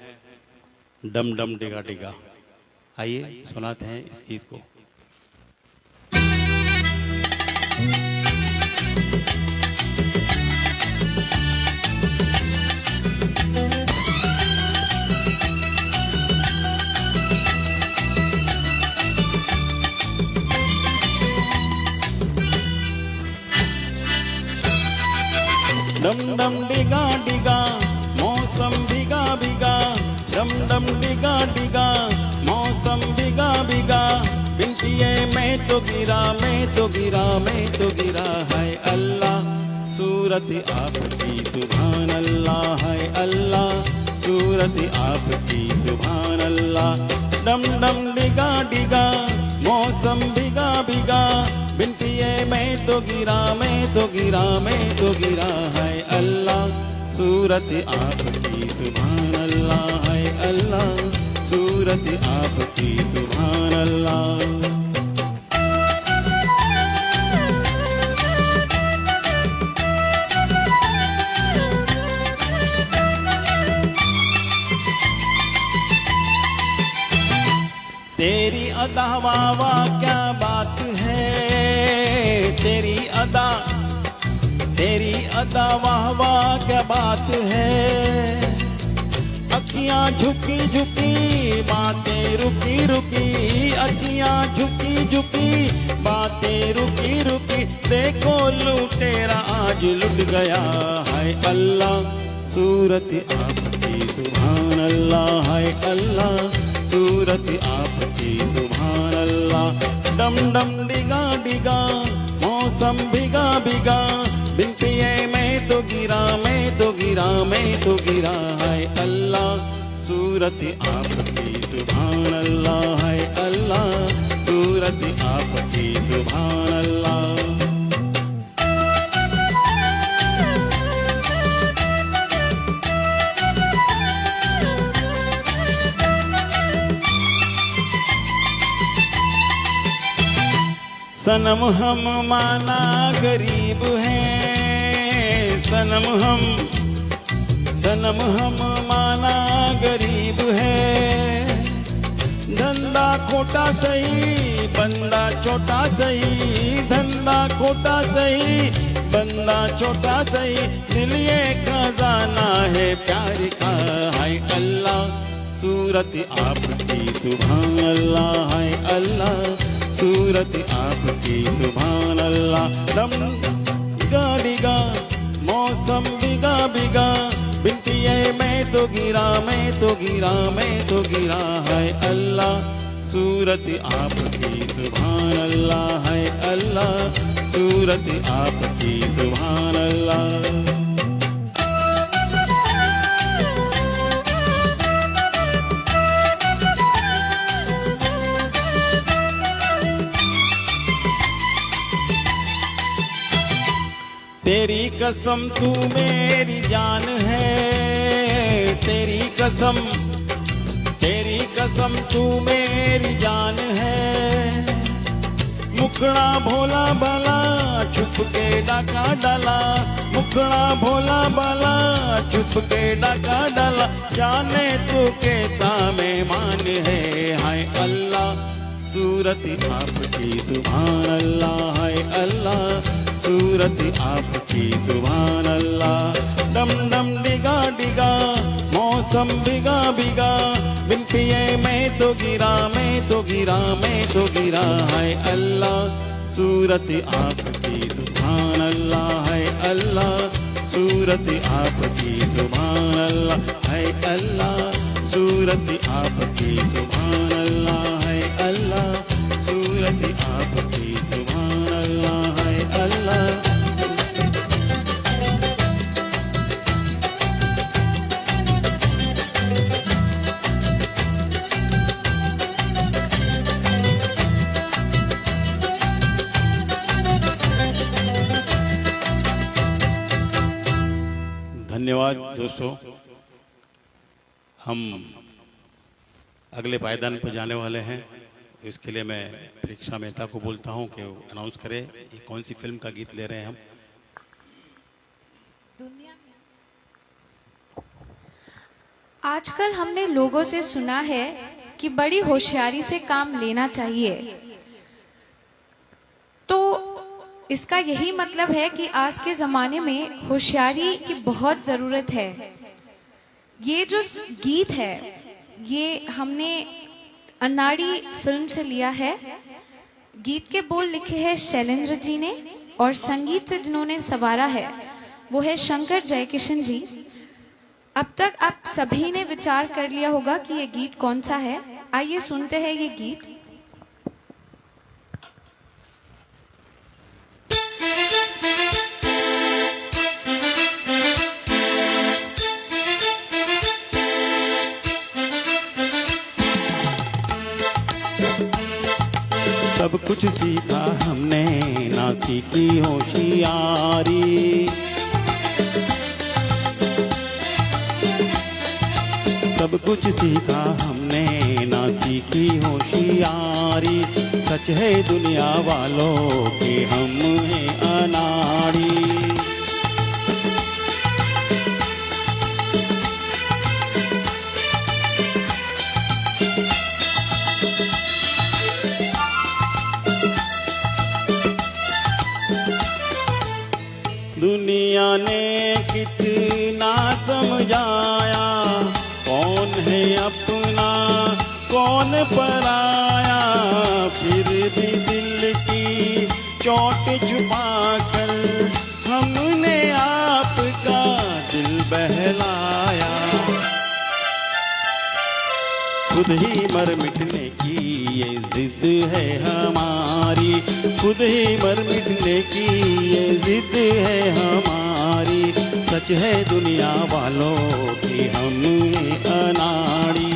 डम डम डिगा डिगा। आइए सुनाते हैं इस गीत को। डम डम डिगा डिगा मौसम भिगा भिगा, डम डम डिगा डिगा मौसम भिगा भिगा। बिनतिए मैं तो गिरा, मैं तो गिरा, मैं तो गिरा। है अल्लाह सूरत आपकी सुभान अल्लाह, है अल्लाह सूरत आपकी सुभान अल्लाह। डम डम डिगा डिगा मौसम भिगा भिगा, बिनतिए मैं तो गिरा, मैं तो गिरा, मैं तो गिरा। है अल्लाह सूरत आपकी सुभान अल्लाह, है अल्लाह सूरत आपकी सुभान अल्लाह। तेरी अदा वाह वाह क्या बात है, तेरी अदा, तेरी अदा वाह वाह क्या बात है। अखियां झुकी झुकी बातें रुकी रुकी, अखियां झुकी झुकी बातें रुकी रुकी। देखो लुटेरा आज लुट गया। है अल्लाह सूरत आपकी सुभान अल्लाह, है अल्लाह सूरत आपकी सुभान अल्लाह। डम डम डिगा डिगा मौसम भिगा भिगा, बिनतिए मैं तो गिरा, मैं तो गिरा, मैं तो गिरा। है अल्लाह सूरत आपकी सुभान अल्लाह, है अल्लाह सूरत आपकी सुभान अल्लाह। सनम हम माना गरीब हैं, सनम हम माना गरीब है। धंधा खोटा सही बंदा छोटा सही, धंधा खोटा सही बंदा छोटा सही। दिल ये खजाना है प्यार का। है अल्लाह सूरत आपकी सुभान अल्लाह, है अल्लाह सूरत आपकी सुभान अल्लाह। डम डिगा डिगा मौसम भिगा भिगा, बिनतिए मैं तो गिरा, मैं तो गिरा, मैं तो गिरा। है अल्लाह सूरत आपकी सुभान अल्लाह, है अल्लाह सूरत आपकी सुभान अल्लाह। तेरी कसम तू मेरी जान है, तेरी कसम तू मेरी जान है। मुखड़ा भोला भला छुप के डाका डाला, मुखड़ा भोला भला छुप के डाका डाला, जाने तू कैसा मेहमान है। हाय अल्लाह सूरत आपकी सुभान अल्लाह, हाय अल्लाह सूरत आपकी सुभान अल्लाह। डम डम डिगा डिगा मौसम बिगा बिगा, बिन पिए मैं तो गिरा मैं तो गिरा मैं तो गिरा। हाय अल्लाह सूरत आपकी सुभान अल्लाह, हाय अल्लाह सूरत आपकी सुभान अल्लाह, हाय अल्लाह सूरत आपकी सुभान अल्लाह, हाय अल्लाह सूरत आपकी सुभान अल्लाह, हाय अल्लाह। धन्यवाद दोस्तों। हम अगले पायदान पर जाने वाले हैं, इसके लिए मैं परीक्षा मेहता को बोलता हूं कि वो अनाउंस करे ये कौन सी फिल्म का गीत ले रहे हैं हम। आजकल हमने लोगों से सुना है कि बड़ी होशियारी से काम लेना चाहिए, तो इसका यही मतलब है कि आज के ज़माने में होशियारी की बहुत ज़रूरत है। ये जो गीत है ये हमने अन्नाड़ी फिल्म से लिया है। गीत के बोल लिखे हैं शैलेंद्र जी ने और संगीत से जिन्होंने संवारा है वो है शंकर जयकिशन जी। अब तक आप सभी ने विचार कर लिया होगा कि ये गीत कौन सा है। आइए सुनते हैं ये गीत। सब कुछ सीखा हमने ना सीखी होशियारी, सब कुछ सीखा हमने ना सीखी होशियारी। सच है दुनिया वालों के हम हैं अनाड़ी। दुनिया ने कितना समझाया कौन है अपना कौन पराया, फिर भी दिल की चोट छुपा कर हमने आपका दिल बहलाया। खुद ही मर मिटने की ये जिद है हमारी, खुद ही मर मिटने की ये जिद है हमारी। सच है दुनिया वालों की हम अनाड़ी।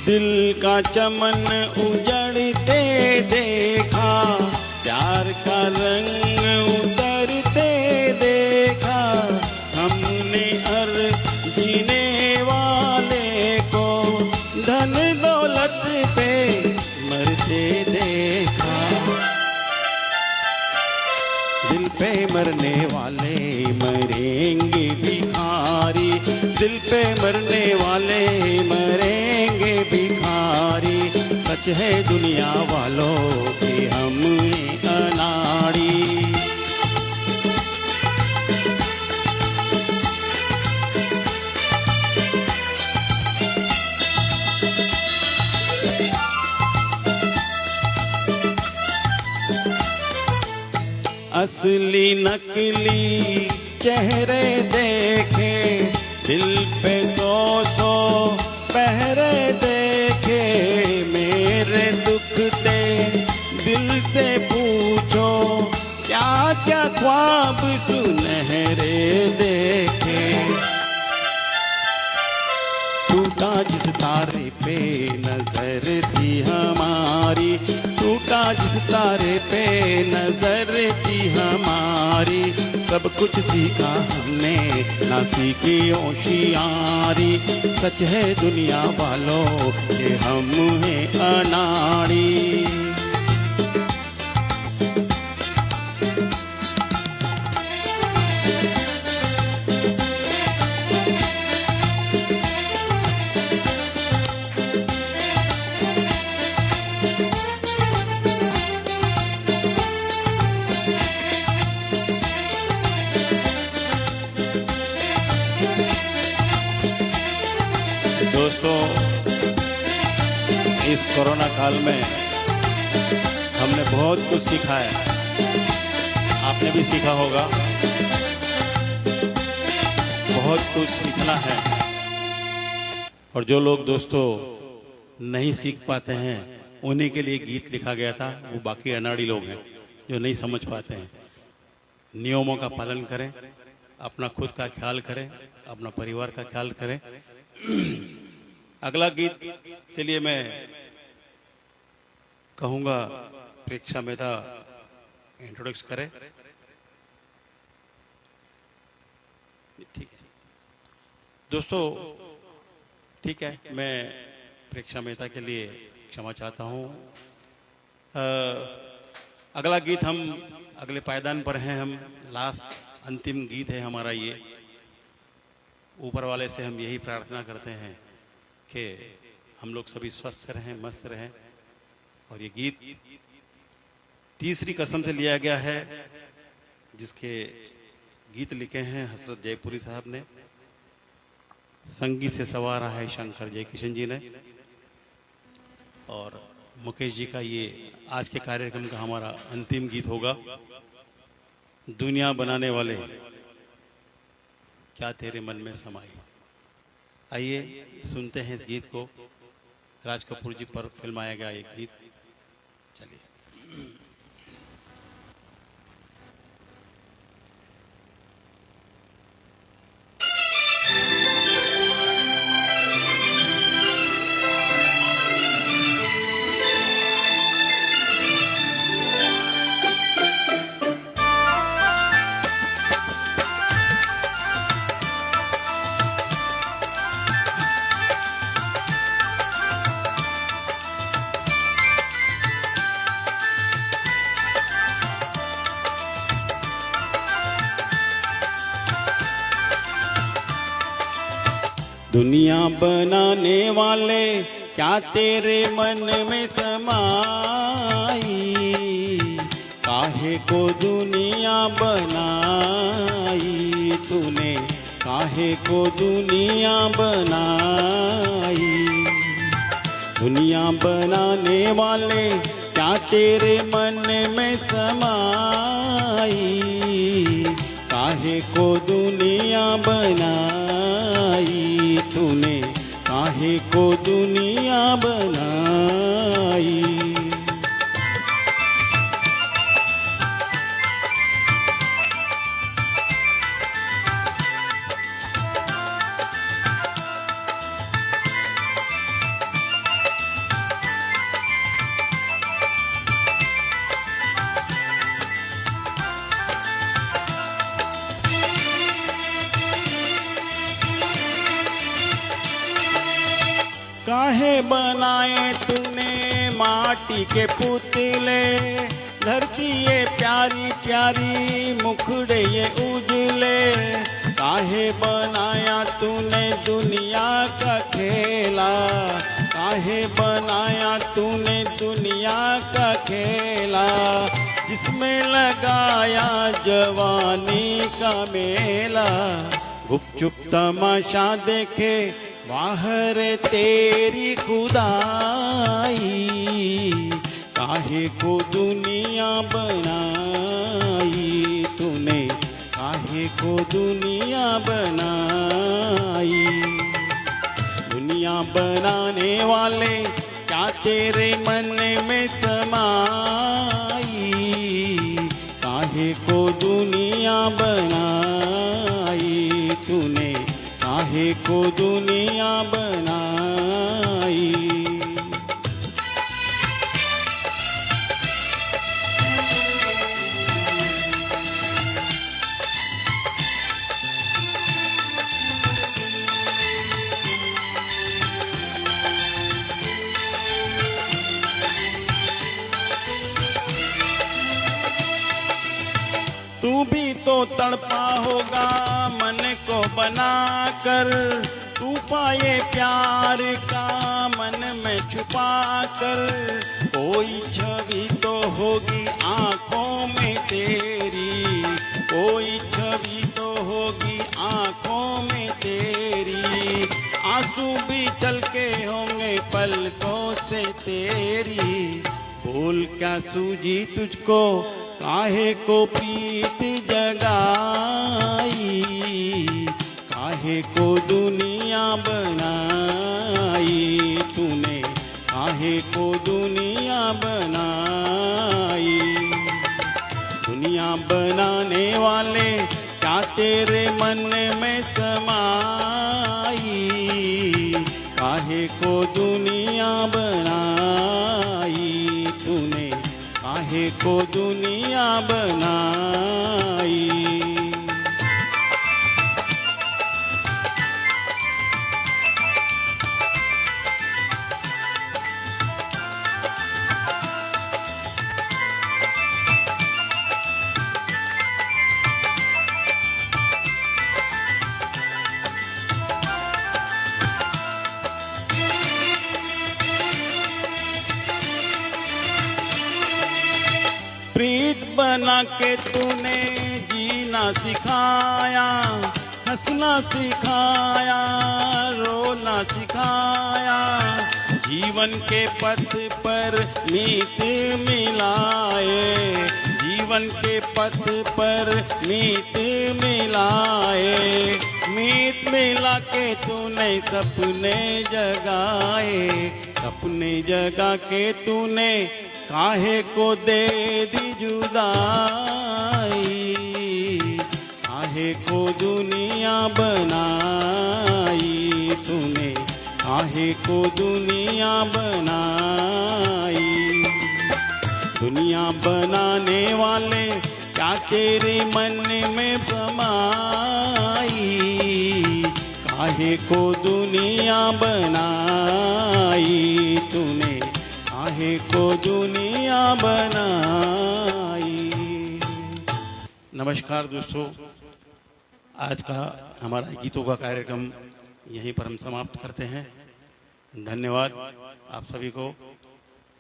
दिल का चमन उजड़ते देखा, प्यार का रंग उतरते देखा। हमने हर जीने वाले को धन दौलत पे मरते देखा। दिल पे मरने वाले मरेंगे भिखारी, दिल पे मरने वाले मरेंगे भिखारी। सच है दुनिया वालों की हम अनाड़ी। असली नकली चेहरे देखे, दिल पे सौ सौ पहरे देखे। मेरे दुखते दिल से पूछो क्या क्या ख्वाब सुनहरे देखे। टूटा जिस तारे पे नजर थी हमारी, टूटा जिस तारे पे नजर थी हमारी, सब कुछ सीखा हमने ना सीखी होशियारी। सच है दुनिया वालों ये हम हैं अनाड़ी। दोस्तों, इस कोरोना काल में हमने बहुत कुछ सीखा है, आपने भी सीखा होगा। बहुत कुछ सीखना है, और जो लोग दोस्तों नहीं सीख पाते हैं उन्हीं के लिए गीत लिखा गया था। वो बाकी अनाड़ी लोग हैं जो नहीं समझ पाते हैं। नियमों का पालन करें, अपना खुद का ख्याल करें, अपना परिवार का ख्याल करें। अगला गीत के लिए मैं कहूंगा प्रेक्षा मेहता इंट्रोडक्स करे। ठीक है दोस्तों, ठीक है, मैं प्रेक्षा मेहता के लिए क्षमा चाहता हूं। अगला गीत हम अगले पायदान पर हैं, हम लास्ट अंतिम गीत है हमारा ये। ऊपर वाले से हम यही प्रार्थना करते हैं कि हम लोग सभी स्वस्थ रहें, मस्त रहें। और ये गीत तीसरी कसम से लिया गया है, जिसके गीत लिखे हैं हसरत जयपुरी साहब ने, संगीत से सवारा है शंकर जय किशन जी ने, और मुकेश जी का ये आज के कार्यक्रम का हमारा अंतिम गीत होगा। दुनिया बनाने वाले क्या तेरे मन में समाई। आइए सुनते हैं इस गीत को। राज कपूर जी पर फिल्माया गया एक गीत। चलिए। दुनिया बनाने वाले क्या तेरे मन में समाई, काहे को दुनिया बनाई तूने, काहे को दुनिया बनाई। दुनिया बनाने वाले क्या तेरे मन में समाई, काहे को दुनिया बनाई तूने, काहे को दुनिया बनाई। काहे बनाए तूने माटी के पुतले, धरती ये प्यारी प्यारी मुखड़े ये उजले। काहे बनाया तूने दुनिया का खेला, काहे बनाया तूने दुनिया का खेला, जिसमें लगाया जवानी का मेला। गुपचुप तमाशा देखे बाहर तेरी खुदाई, काहे को दुनिया बनाई तूने, काहे को दुनिया बनाई। दुनिया बनाने वाले क्या तेरे मन में समाई, बनाई तूने, काहे को दुनिया बनाई। तू भी तो तड़पा होगा मन को बनाकर, तू पाए प्यार का मन में छुपा कर। कोई छवि तो होगी आंखों में तेरी, कोई छवि तो होगी आंखों में तेरी। आंसू भी चलके होंगे पलकों से तेरी। बोल क्या सूझी तुझको, काहे को प्रीत जगाई, काहे को दुनिया बनाई तूने, काहे को दुनिया बनाई। दुनिया बनाने वाले क्या तेरे मन में समाई, काहे को दुनिया बनाई तूने, काहे को दुनिया बनाई। प्रीत बना के तूने जीना सिखाया, हंसना सिखाया, रोना सिखाया। जीवन के पथ पर मीत मिलाए, जीवन के पथ पर मीत मिलाए। मीत मिला के तूने सपने जगाए, सपने जगा के तूने काहे को दे दी जुदाई, काहे को दुनिया बनाई तूने, काहे को दुनिया बनाई। दुनिया बनाने वाले क्या तेरे मन में समाई, काहे को दुनिया बनाई तूने, काहे को दुनिया बनाई। नमस्कार दोस्तों, आज का हमारा गीतों का कार्यक्रम यहीं पर हम समाप्त करते हैं। धन्यवाद आप सभी को।